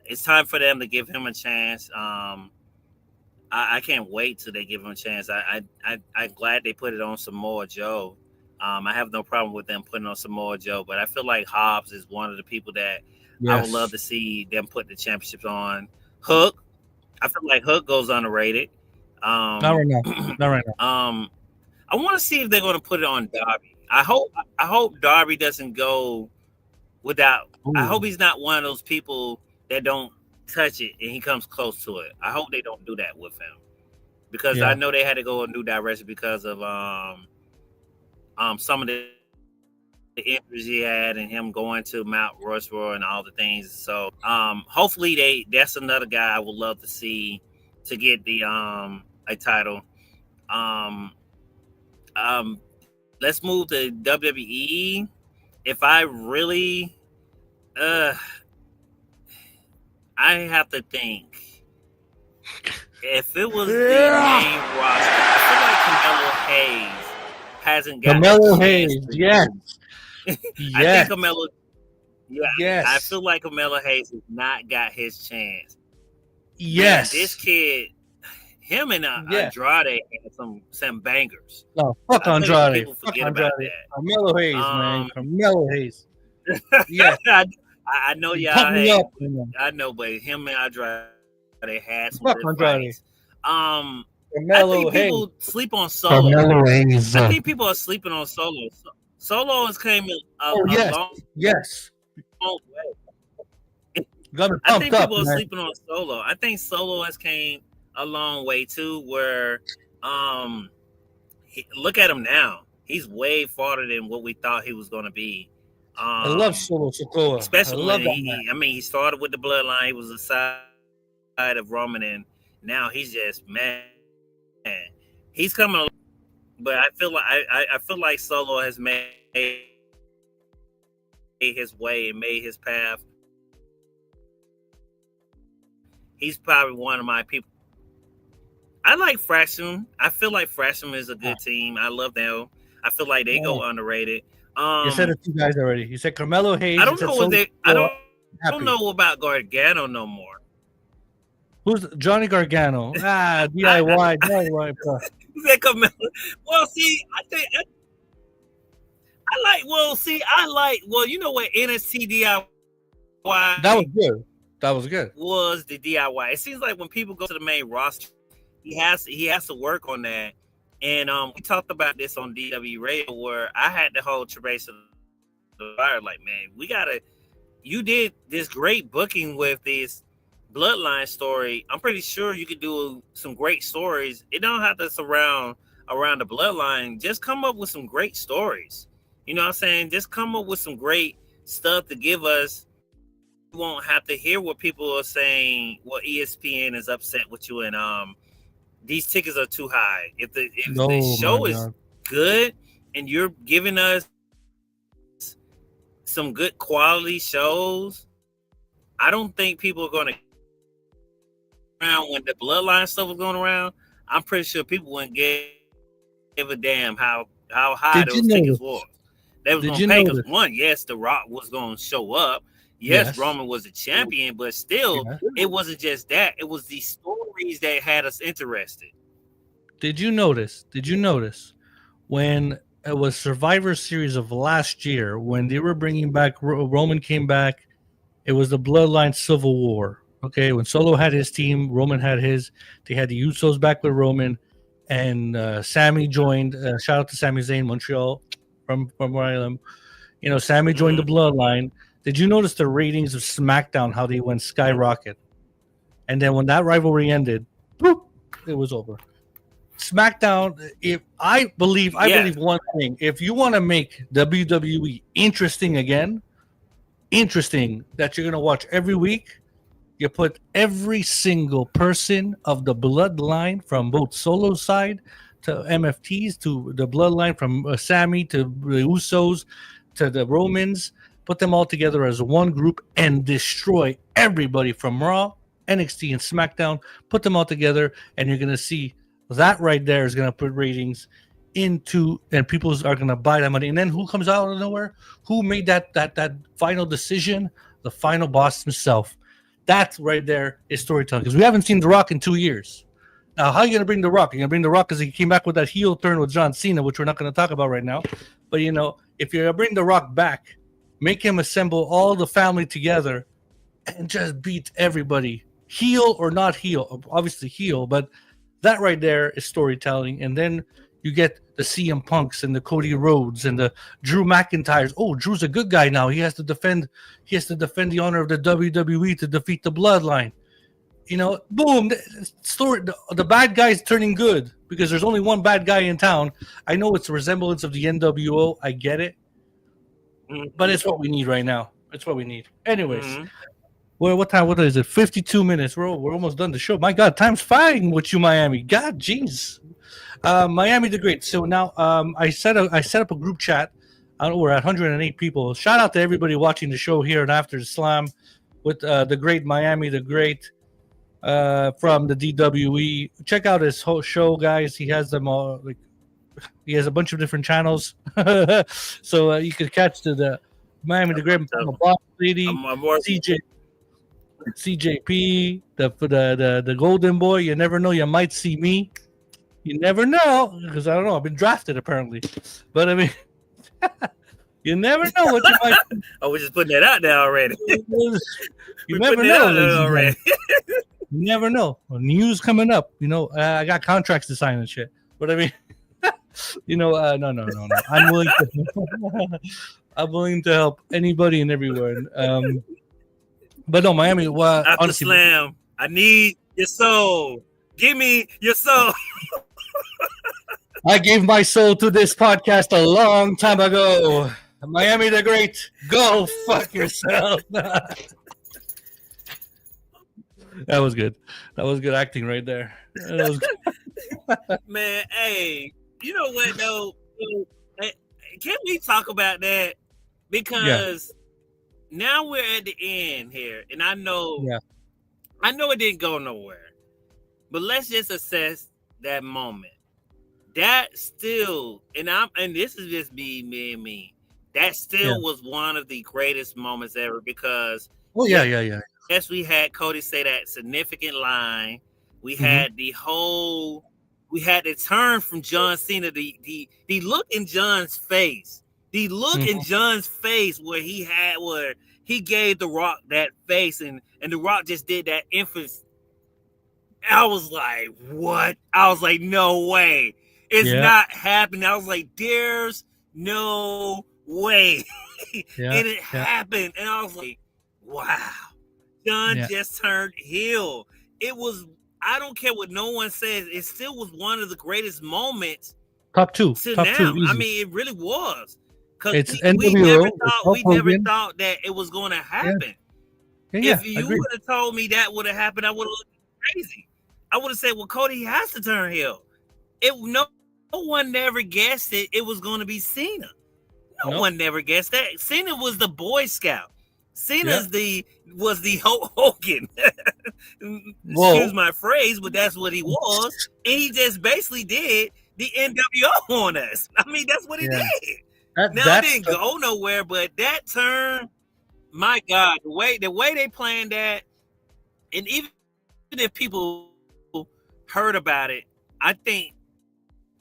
it's time for them to give him a chance. I can't wait till they give him a chance. I'm glad they put it on Samoa Joe. I have no problem with them putting on Samoa Joe, but I feel like Hobbs is one of the people that I would love Yes. to see them put the championships on. Hook, I feel like Hook goes underrated. Not Um, right now. Not right now. I want to see if they're going to put it on Darby. I hope Darby doesn't go without. I Ooh, hope he's not one of those people that don't touch it and he comes close to it. I hope they don't do that with him because I yeah. know they had to go a new direction because of some of the injuries he had and him going to Mount Rushmore and all the things. So hopefully that's another guy I would love to see to get the a title. Um um let's move to WWE. If I really uh I have to think. If it was the main roster, I feel like Carmelo Hayes hasn't got a Carmelo chance Hayes. to Yes. I think Yes. Carmelo, yeah, I Yes. feel like Carmelo Hayes has not got his chance. Man, this Yes. kid, him and Yeah. Andrade had some bangers. No, fuck I think Andrade. people Fuck forget about Andrade. that. Carmelo Hayes, man. Um, Carmelo Hayes. Yes. I know You y'all pump me hate. up. Man. I know, but him and Andrade had some Fuck good Andrade. fights. Um, I Carmelo think Hayes. people sleep on Solo. Carmelo Hayes. I think people are sleeping on Solo. Solo has came Oh, a yes. long Yes. way. Got me I pumped think up, people are man. sleeping on Solo. I think Solo has came a long way too. Where, look at him now. He's way farther than what we thought he was going to be. I love Solo Sokoa. I Especially when love that man. I mean, he started with the bloodline. He was the side of Roman, and now he's just man. He's coming along, but I feel like I feel like Solo has made his way and made his path. He's probably one of my people. I like Fraction. I feel like Fraction is a good team. I love them. I feel like they go underrated. You said it two guys already. You said Carmelo Hayes. I don't know what they. I don't happy. know about Gargano no more. Who's Johnny Gargano? DIY. DIY. That Carmelo. Well, see, I like. Well, see, I like. Well, you know what NXT DIY. That was good. That was good. Was the DIY? It seems like when people go to the main roster, he has to work on that. And we talked about this on DW Radio where I had the whole trace of the fire. Like, man, we gotta. You did this great booking with this bloodline story. I'm pretty sure you could do some great stories. It don't have to surround around the bloodline, just come up with some great stories. You know what I'm saying? Just come up with some great stuff to give us. You won't have to hear what people are saying. Well, ESPN is upset with you, and these tickets are too high. If the show is good and you're giving us some good quality shows, I don't think people are going to around when the bloodline stuff was going around. I'm pretty sure people wouldn't give a damn how high those tickets were. They was going to pay because one, yes, The Rock was going to show up. Yes, Roman was a champion, but still, it wasn't just that. It was the stories that had us interested. Did you notice when it was Survivor Series of last year, when they were bringing back, Roman came back, it was the Bloodline Civil War. Okay, when Solo had his team, Roman had his. They had the Usos back with Roman, and Sammy joined. Shout out to Sami Zayn, Montreal, from where I am. You know, Sammy joined the Bloodline. Did you notice the ratings of SmackDown, how they went skyrocket? And then when that rivalry ended, boop, it was over. SmackDown, I believe one thing. If you want to make WWE interesting again, that you're going to watch every week, you put every single person of the bloodline from both Solo side to MFTs to the bloodline from Sammy to the Usos to the Romans, put them all together as one group and destroy everybody from Raw, NXT, and SmackDown. Put them all together, and you're going to see that right there is going to put ratings into, and people are going to buy that money. And then who comes out of nowhere? Who made that final decision? The final boss himself. That right there is storytelling, because we haven't seen The Rock in 2 years. Now, how are you going to bring The Rock? You're going to bring The Rock because he came back with that heel turn with John Cena, which we're not going to talk about right now. But, you know, if you're going to bring The Rock back, make him assemble all the family together and just beat everybody. Heel or not heel. Obviously heel, but that right there is storytelling. And then you get the CM Punks and the Cody Rhodes and the Drew McIntyres. Oh, Drew's a good guy now. He has to defend the honor of the WWE to defeat the Bloodline. You know, boom, the bad guy's turning good because there's only one bad guy in town. I know it's a resemblance of the NWO. I get it. But it's what we need right now. It's what we need. Anyways, well, what time? What is it? 52 minutes. We're almost done the show. My God, time's flying with you, Miami. God, jeez. MiamiDaGreat. So now I set up a group chat. I don't know, we're at 108 people. Shout out to everybody watching the show here and After the Slam with the great MiamiDaGreat from the DWE. Check out his whole show, guys. He has them all. He has a bunch of different channels, so you could catch the MiamiDaGreat, Boss Lady, CJP, the Golden Boy. You never know, you might see me. You never know, because I don't know. I've been drafted apparently, but I mean, you never know what you might. Oh, we're just putting that out there already. You never know already. You never know. News coming up. You know, I got contracts to sign and shit. But I mean. You know, no. I'm willing to help anybody and everyone. But no, Miami. Well, After honestly, Slam, I need your soul. Give me your soul. I gave my soul to this podcast a long time ago. MiamiDaGreat, go fuck yourself. That was good. That was good acting right there. That was good. Man, hey. You know what though? Can we talk about that? Because now we're at the end here, and I know it didn't go nowhere. But let's just assess that moment. That still, and this is just me. That still was one of the greatest moments ever because. Oh yeah. Yes, we had Cody say that significant line. We had the whole. We had to turn from John Cena. The look in John's face. The look in John's face where he gave The Rock that face and The Rock just did that emphasis. I was like, what? I was like, no way. It's not happening. I was like, there's no way. And it happened. And I was like, wow. John just turned heel. It was I don't care what no one says. It still was one of the greatest moments Top two. till Top two. now. I Easy. mean, it really was. Because It's we NWO. never It's thought Hulk Hogan. that it was going to happen. Yeah, If you agree. would have told me that would have happened, I would have looked crazy. I would have said, "Well, Cody has to turn heel." No one never guessed it was going to be Cena. No one never guessed that. Cena was the Boy Scout. Cena's was the Hulk Hogan. Excuse my phrase, but that's what he was, and he just basically did the NWO on us. I mean, that's what he did. Now it didn't go nowhere, but that turn, my God, the way they planned that, and even if people heard about it, I think,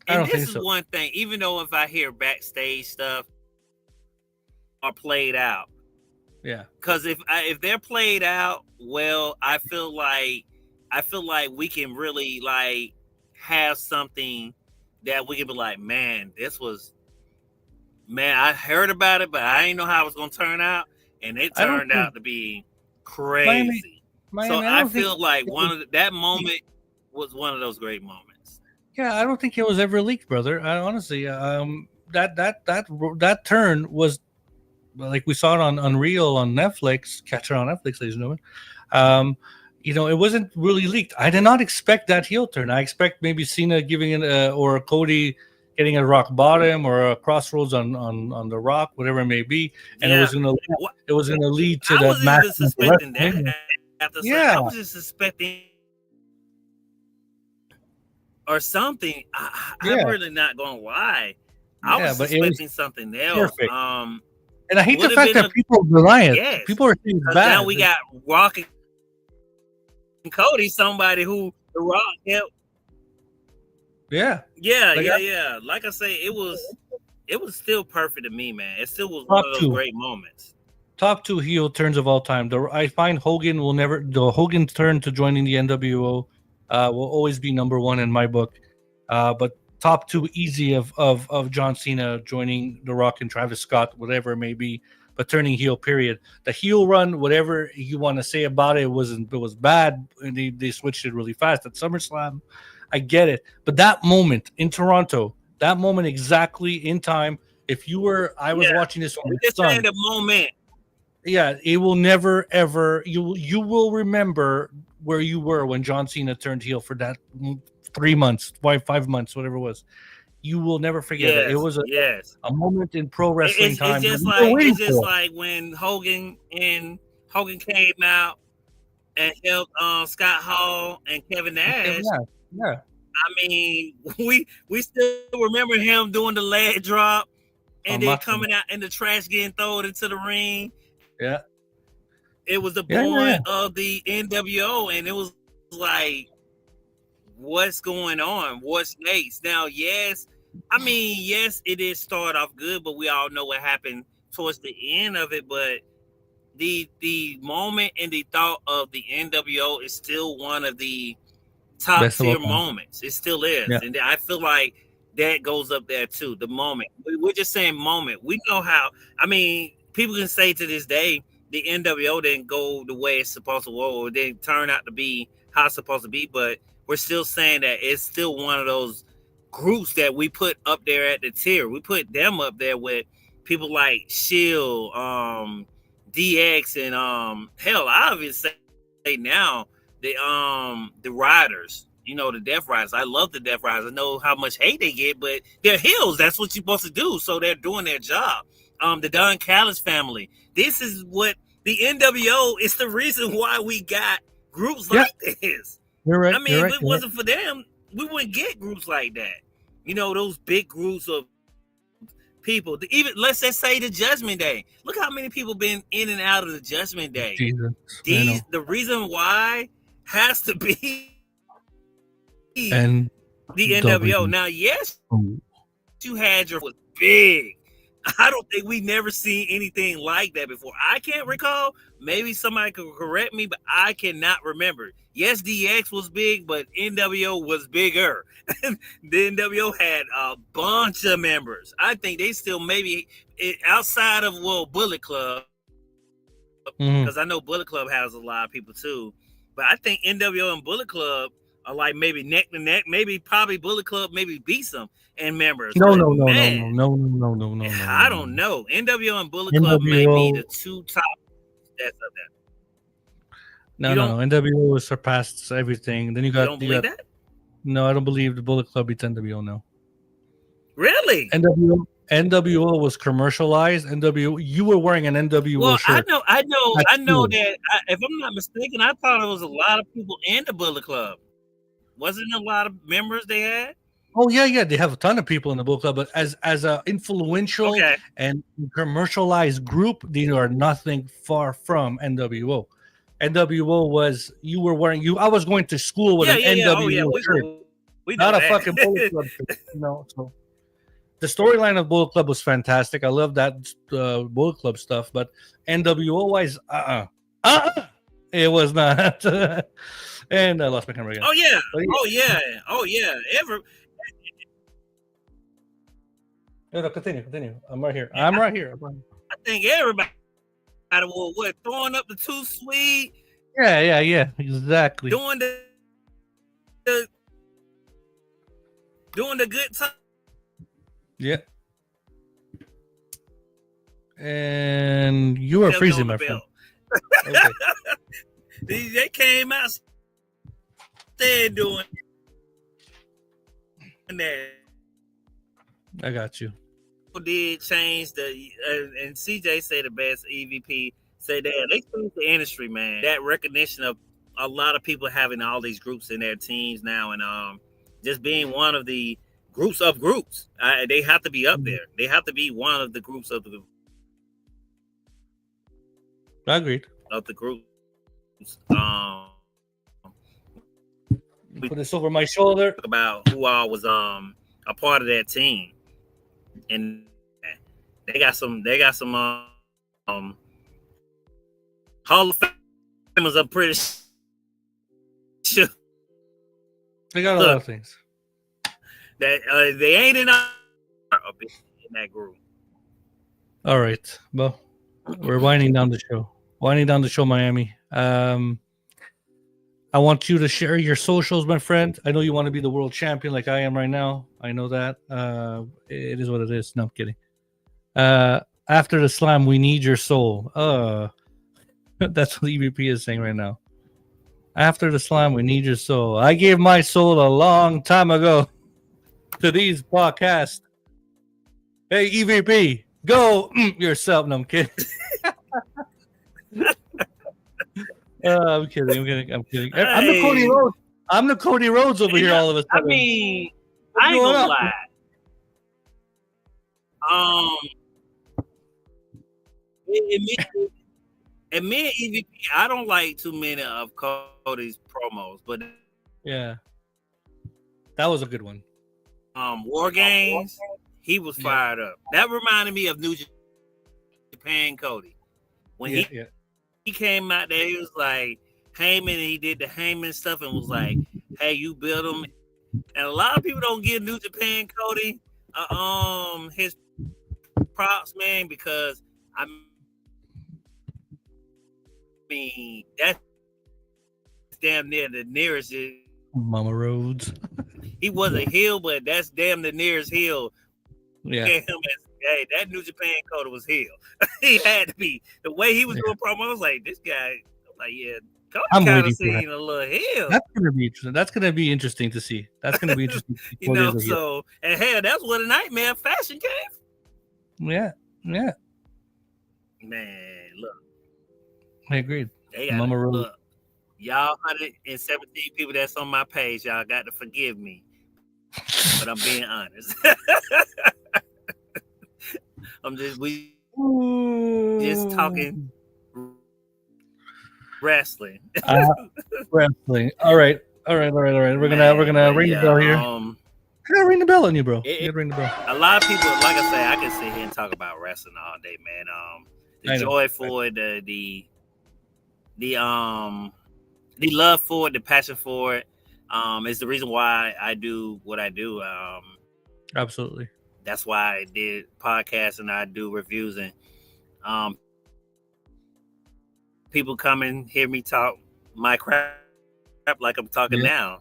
and this is one thing, even though if I hear backstage stuff are played out, because if they're played out well, I feel like we can really like have something that we can be like, man, I heard about it, but I didn't know how it was gonna turn out, and it turned out to be crazy. So I feel like that moment was one of those great moments. Yeah, I don't think it was ever leaked, brother. I honestly, that turn was like we saw it on Unreal on Netflix. Catch it on Netflix, ladies and gentlemen. It wasn't really leaked. I did not expect that heel turn. I expect maybe Cena giving it, or Cody getting a rock bottom or a crossroads on the Rock, whatever it may be, and it was gonna lead to that match. I was suspecting that. I was just suspecting or something. I'm really not gonna lie. I was suspecting something else. Perfect. And I hate the fact that people rely on it. People are saying bad. Now we got Rock and Cody, somebody who the Rock helped. Yeah. Like I say, it was still perfect to me, man. It still was one of those great moments. Top two heel turns of all time. I find the Hogan turn to joining the NWO will always be number one in my book. But top two easy of John Cena joining The Rock and Travis Scott, whatever it may be, but turning heel, period. The heel run, whatever you want to say about it, it was bad, and they switched it really fast at SummerSlam. I get it. But that moment in Toronto, that moment exactly in time, I was watching this on the sun. The moment. Yeah, it will never, ever, you will remember where you were when John Cena turned heel for that 3 months, 5 months, whatever it was. You will never forget it. It was a moment in pro wrestling time. It's just like when Hogan came out and helped Scott Hall and Kevin Nash. Yeah. I mean, we still remember him doing the leg drop and then coming out in the trash getting thrown into the ring. Yeah. It was the born of the NWO, and it was like, what's going on? What's next? Now, yes, it did start off good, but we all know what happened towards the end of it. But the moment and the thought of the NWO is still one of the top tier moments. It still is. Yeah. And I feel like that goes up there too. The moment. We're just saying moment. We know how, people can say to this day, the NWO didn't go the way it's supposed to go, or it didn't turn out to be how it's supposed to be, but we're still saying that it's still one of those groups that we put up there at the tier. We put them up there with people like Shield, DX, and hell, I even say now the Riders, the Death Riders. I love the Death Riders. I know how much hate they get, but they're heels. That's what you're supposed to do. So they're doing their job. The Don Callis family. This is what the NWO is, the reason why we got groups like this. You're right. If it wasn't for them, we wouldn't get groups like that. Those big groups of people. Even let's just say the Judgment Day. Look how many people been in and out of the Judgment Day. Jesus. The reason why has to be and the NWO. Now, yes, you had your was big. I don't think we never seen anything like that before. I can't recall. Maybe somebody could correct me, but I cannot remember. Yes, DX was big, but NWO was bigger. The NWO had a bunch of members. I think they still maybe outside of Bullet Club, because I know Bullet Club has a lot of people too. But I think NWO and Bullet Club like maybe neck to neck, maybe probably Bullet Club maybe beat some and members. No, but no, no, no, man, no, no, no, no, no, I no. don't know. NWO and Bullet Club may be the two top that's up there. No, no, no. NWO surpassed everything. Then you got. You don't believe that? No, I don't believe the Bullet Club beats NWO. No. Really? NWO was commercialized. NWO, you were wearing an NWO shirt. I know that. If I'm not mistaken, I thought it was a lot of people in the Bullet Club. Wasn't a lot of members they had? Oh yeah, they have a ton of people in the Bullet Club, but as a influential and commercialized group, these are nothing far from NWO. NWO was you were wearing I was going to school with an NWO shirt, we not that. a fucking Bullet Club shirt. No, so the storyline of Bullet Club was fantastic. I love that Bullet Club stuff, but NWO wise, it was not. And I lost my camera again. Oh yeah, oh yeah. No, continue. I'm right here. I'm right here. I think everybody was throwing up the too sweet. Yeah, exactly. Doing the good time. Yeah. And you are freezing, my friend. Okay. They came out there doing that. I got you. Did change and CJ said the best. EVP said that they changed the industry, man. That recognition of a lot of people having all these groups in their teams now, and just being one of the groups of groups. They have to be up there. They have to be one of the groups of the. I agreed. Of the groups. Put this over my shoulder. About who all was a part of that team, and they got some Hall of Famers. I'm pretty sure they got a lot of things that they ain't in that group. All right, well, we're winding down the show. Miami. I want you to share your socials, my friend. I know you want to be the world champion like I am right now. I know that. It is what it is. No, I'm kidding. After the slam, we need your soul. That's what EVP is saying right now. After the slam, we need your soul. I gave my soul a long time ago to these podcasts. Hey, EVP, go yourself. No, I'm kidding. I'm kidding. Hey. I'm the Cody Rhodes. I'm the Cody Rhodes over here all of a sudden. I mean, I ain't gonna lie. And me and EVP, I don't like too many of Cody's promos, but yeah, that was a good one. War Games, he was fired up. That reminded me of New Japan Cody when he came out there. He was like Heyman, and he did the Heyman stuff and was like, "Hey, you build him." And a lot of people don't give New Japan Cody his props, man, because I mean that's damn near the nearest. Mama Rhodes. He was a heel, but that's damn the nearest heel. Yeah. Hey, that New Japan Cody was heel. He had to be. The way he was doing promo, I was like, this guy, Cody kind of seen a little heel. That's gonna be interesting. That's gonna be interesting to see. That's gonna be interesting. So and hell, that's where the Nightmare fashion came. Yeah. Man, look. I agreed. Mama Rhodes. Look, y'all 117 people that's on my page, y'all got to forgive me. But I'm being honest. We just talking wrestling. Wrestling. All right. We're gonna ring the bell here. I gotta ring the bell on you, bro. You gotta ring the bell. A lot of people, like I say, I can sit here and talk about wrestling all day, man. The joy for it, the love for it, the passion for it, is the reason why I do what I do. Absolutely. That's why I did podcasts and I do reviews, and people come and hear me talk my crap like I'm talking now.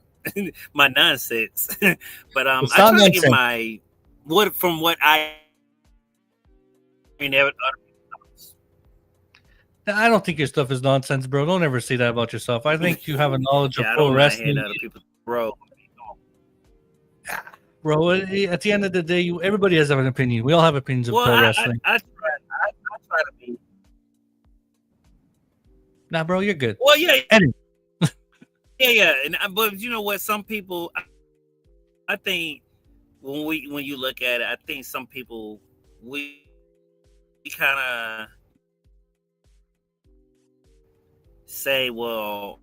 my nonsense. But It's I not try to give nonsense. my what I mean. I don't think your stuff is nonsense, bro. Don't ever say that about yourself. I think you have a knowledge of Yeah, I pro don't mind hearing wrestling, other people bro. bro. At the end of the day, everybody has an opinion. We all have opinions of Well, pro I wrestling. try to be. Nah, bro, you're good. Well, yeah, Anyway. yeah. But you know what? Some people, I think when you look at it, I think some people we kind of say, well,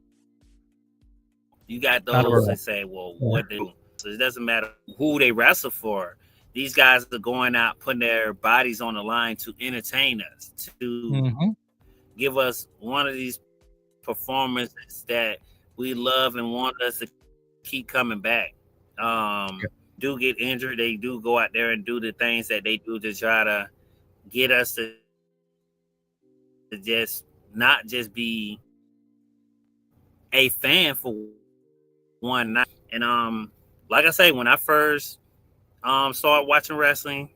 you got Not those all. that say, well, what do? So it doesn't matter who they wrestle for. These guys are going out, putting their bodies on the line to entertain us, to Mm-hmm. give us one of these performances that we love and want us to keep coming back. Do get injured, they do go out there and do the things that they do to try to get us to just not just be a fan for one night. And like I say, when I first started watching wrestling,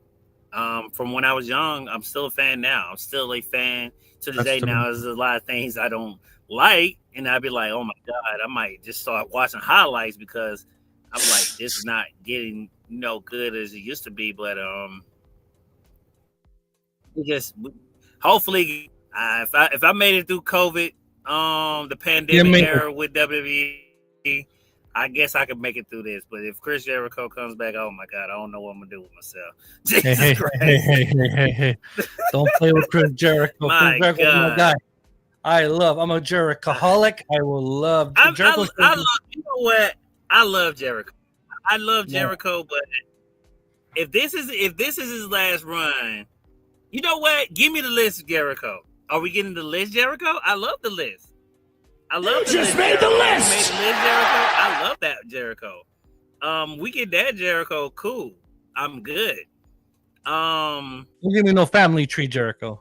from when I was young, I'm still a fan now. I'm still a fan to this day now. There's a lot of things I don't like, and I'd be like, oh my God, I might just start watching highlights because I'm like, this is not getting good as it used to be. But we just hopefully, if I made it through COVID, the pandemic era with WWE, I guess I could make it through this. But if Chris Jericho comes back, oh my God, I don't know what I'm gonna do with myself. Jesus Christ. Hey. Don't play with Chris Jericho. My Chris Jericho's my God. guy. I'm a Jerichoholic. I will love Jericho. I love, you know what? I love Jericho. I love Jericho, but if this is his last run, you know what? Give me the list, Jericho. Are we getting the list, Jericho? I love the list. I love the just list, made the Jericho. list. You made the list, Jericho. I love that, Jericho. We get that, Jericho. Cool. I'm good. Don't give me no family tree, Jericho.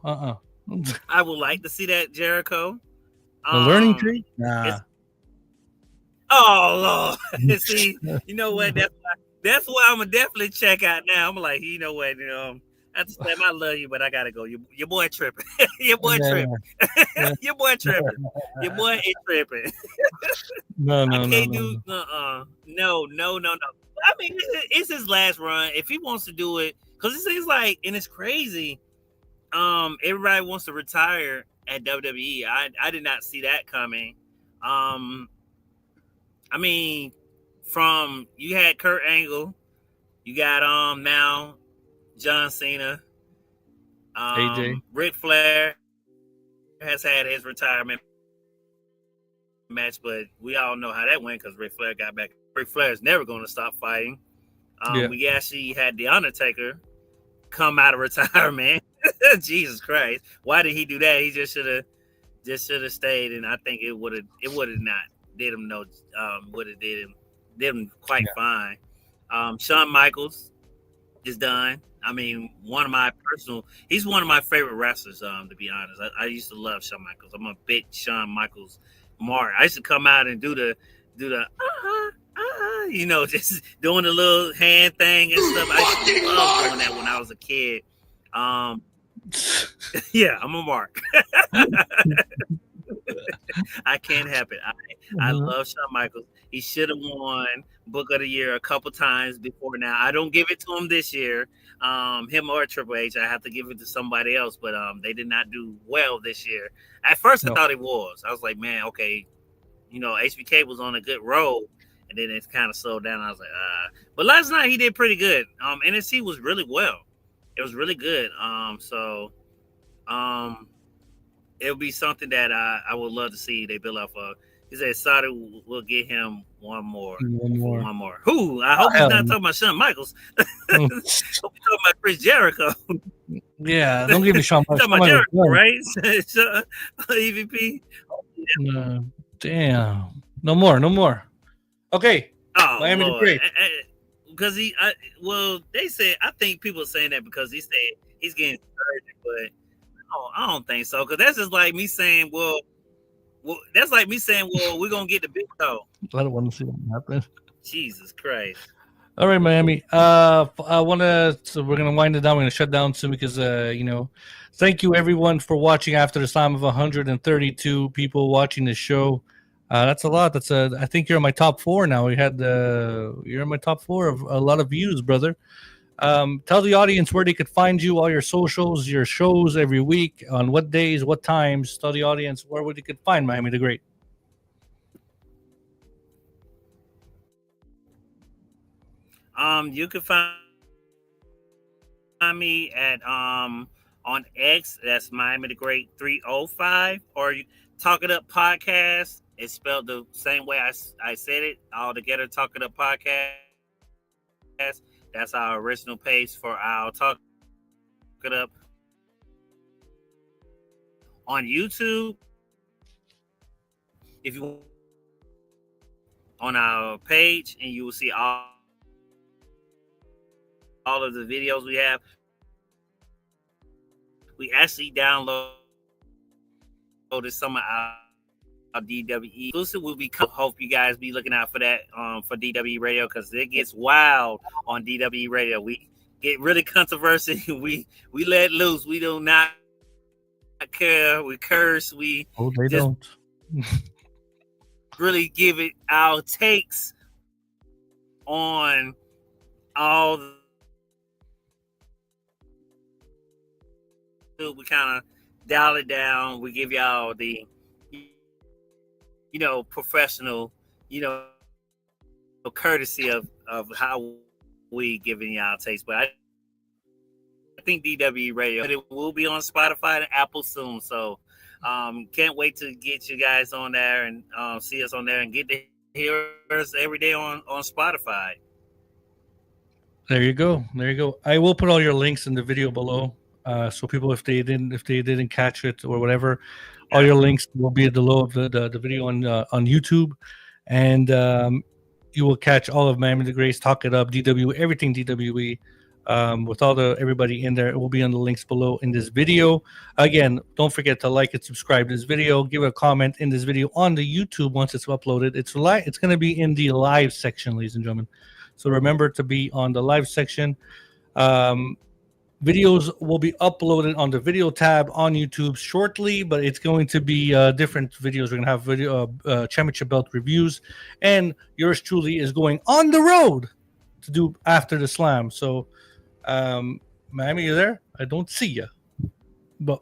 I would like to see that, Jericho. The learning tree? Nah. Oh Lord. See, you know what? That's why I'm gonna definitely check out now. I'm like, you know what? I just say I love you, but I gotta go. Your boy tripping. Your boy tripping. Your boy tripping. Your boy is tripping. No. I can't do. No. I mean, it's his last run. If he wants to do it, because it seems like, and it's crazy. Everybody wants to retire at WWE. I did not see that coming. I mean, from you had Kurt Angle, you got now John Cena, AJ. Ric Flair has had his retirement match, but we all know how that went because Ric Flair got back. Ric Flair is never going to stop fighting. We actually had The Undertaker come out of retirement. Jesus Christ, why did he do that? He just should have stayed, and I think it would have not did him would have did him quite fine. Shawn Michaels is done. I mean, he's one of my favorite wrestlers. To be honest, I used to love Shawn Michaels. I'm a big Shawn Michaels mark. I used to come out and do the just doing the little hand thing and stuff. I used to love doing that when I was a kid. Yeah, I'm a mark. I can't help it. I love Shawn Michaels. He should have won Book of the Year a couple times before now. I don't give it to him this year. Him or Triple H. I have to give it to somebody else, but they did not do well this year. At first, I thought it was. I was like, man, okay, HBK was on a good roll, and then it kind of slowed down. I was like, but last night he did pretty good. NXT was really well. It was really good. It'll be something that I would love to see they build off of. He said Saudi will get him one more. Who? I hope he's not talking about Shawn Michaels. Hope he's talking about Chris Jericho. Yeah, don't give me Shawn Michaels. Talking about Jericho, right? EVP. Damn. No more. Okay. Oh, MiamiDaGreat. Because they said, I think people are saying that because he said he's getting surgery, but I don't think so. Because that's just like me saying, well, we're gonna get the big toe. I don't want to see that happen. Jesus Christ. All right, Miami. I want to. So we're gonna wind it down. We're gonna shut down soon because thank you everyone for watching after the slam of 132 people watching the show. That's a lot. I think you're in my top four now. You're in my top four of a lot of views, brother. Tell the audience where they could find you, all your socials, your shows every week, on what days, what times. Tell the audience where they could find Miami the Great. You can find me at on X. That's Miami the Great 305, or you Talk It Up Podcast. It's spelled the same way I said it all together. Talk It Up Podcast. That's our original page for our Talk It Up on YouTube. If you on our page, and you will see all of the videos we have. We actually downloaded some of our DWE exclusive. Will be hope you guys be looking out for that for DWE Radio, because it gets wild on DWE Radio. We get really controversial. We let loose. We do not care. We curse. We They don't really give it our takes on all the. We kind of dial it down. We give y'all the, professional, courtesy of how we giving y'all taste. But I think DWE Radio, it will be on Spotify and Apple soon. So can't wait to get you guys on there and see us on there and get to hear us every day on Spotify. There you go. I will put all your links in the video below. So people, if they didn't catch it or whatever, all your links will be below of the video on YouTube, and you will catch all of Miami the Great's Talk It Up, DW, everything DWE, with all everybody in there. It will be on the links below in this video. Again, don't forget to like and subscribe to this video. Give a comment in this video on the YouTube once it's uploaded. It's going to be in the live section, ladies and gentlemen. So remember to be on the live section. Videos will be uploaded on the video tab on YouTube shortly, but it's going to be different videos. We're going to have video championship belt reviews, and yours truly is going on the road to do after the slam. So, Miami, you there? I don't see you. But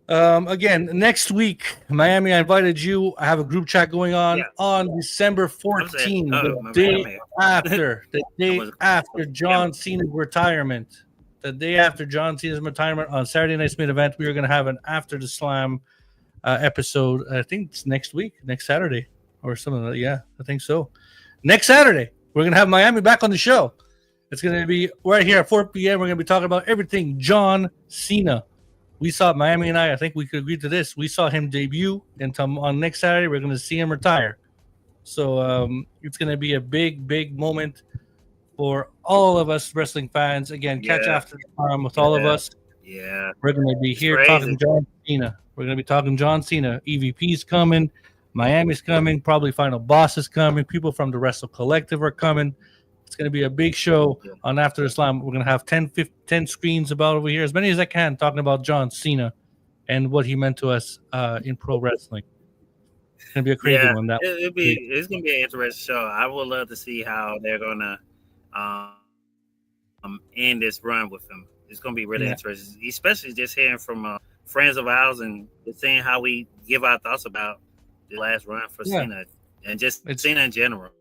again, next week, Miami, I invited you. I have a group chat going on December 14th, the day after John Cena's retirement. The day after John Cena's retirement, on Saturday night's main event, we are going to have an After the Slam episode. I think it's next Saturday or something like that. Yeah, I think so. Next Saturday, we're going to have Miami back on the show. It's going to be right here at 4 p.m. We're going to be talking about everything John Cena. We saw Miami and I think we could agree to this. We saw him debut, and on next Saturday, we're going to see him retire. So it's going to be a big, big moment for all of us wrestling fans. Again, catch After the Slam with all of us. Yeah. We're going to be here talking John Cena. We're going to be talking John Cena. EVP's coming. Miami's coming. Probably Final Boss is coming. People from the Wrestle Collective are coming. It's going to be a big show on After the Slam. We're going to have 10 screens about over here, as many as I can, talking about John Cena and what he meant to us in pro wrestling. It's going to be a crazy one. It's going to be an interesting show. I would love to see how they're going to end this run with him. It's going to be really interesting, especially just hearing from friends of ours and seeing how we give our thoughts about the last run for Cena and just Cena in general.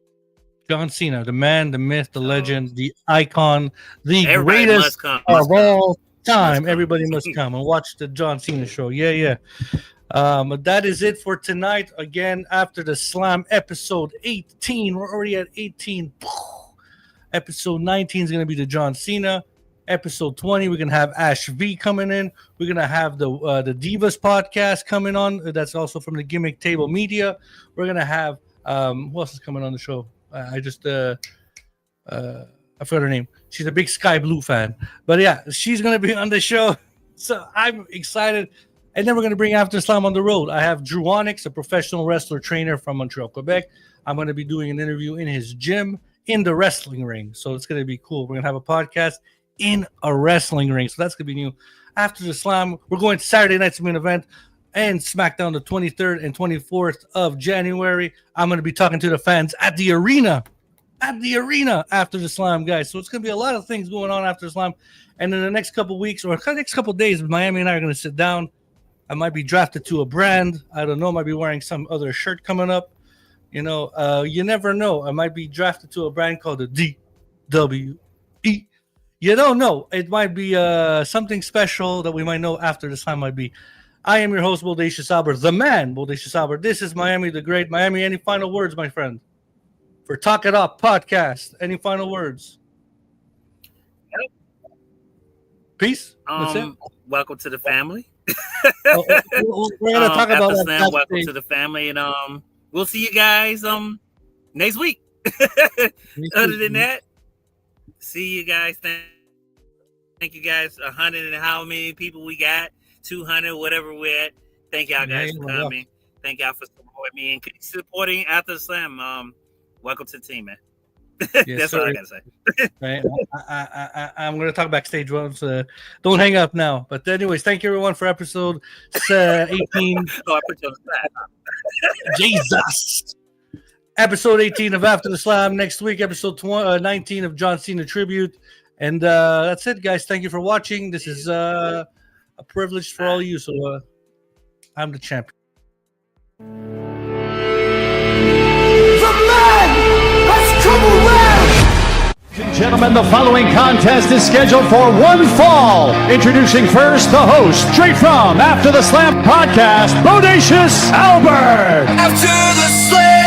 John Cena, the man, the myth, the legend, the icon, the greatest of all time. Everybody must come and watch the John Cena show. Yeah. But that is it for tonight. Again, After the Slam, episode 18. We're already at 18. Episode 19 is going to be the John Cena. Episode 20, we're going to have Ash V coming in. We're going to have the Divas podcast coming on. That's also from the Gimmick Table Media. We're going to have, who else is coming on the show? I forgot her name. She's a big Sky Blue fan. But yeah, she's going to be on the show. So I'm excited. And then we're going to bring After Slam on the road. I have Drew Onyx, a professional wrestler trainer from Montreal, Quebec. I'm going to be doing an interview in his gym in the wrestling ring. So it's going to be cool. We're going to have a podcast in a wrestling ring. So that's going to be new. After the Slam, we're going to Saturday night's main event and SmackDown the 23rd and 24th of January. I'm going to be talking to the fans at the arena after the Slam, guys. So it's going to be a lot of things going on after the Slam. And in the next couple weeks or next couple days, Miami and I are going to sit down. I might be drafted to a brand. I don't know. I might be wearing some other shirt coming up. You know, you never know. I might be drafted to a brand called the DWE. You don't know. It might be something special that we might know after the Slam might be. I am your host, Bodacious Albert, the man, Bodacious Albert. This is Miami the Great. Miami, any final words, my friend? For Talk It Up podcast. Any final words? Peace. That's it. Welcome to the family. We're gonna talk about that. Slam, welcome to the family, and we'll see you guys next week. Other than that, see you guys. Thank you guys. 100 and how many people we got? 200, whatever we're at. Thank y'all guys for coming. Thank y'all for supporting me and supporting After the Slam. Welcome to the team, man. That's all I gotta say. Right. I'm gonna talk backstage once. Don't hang up now. But anyways, thank you everyone for episode 18. I put you on the side. Jesus. Episode 18 of After the Slam. Next week, episode 19 of John Cena Tribute. And that's it, guys. Thank you for watching. This is a privilege for all of you. So I'm the champion. Gentlemen, the following contest is scheduled for one fall. Introducing first the host, straight from After the Slam podcast, Bodacious Albert. After the Slam.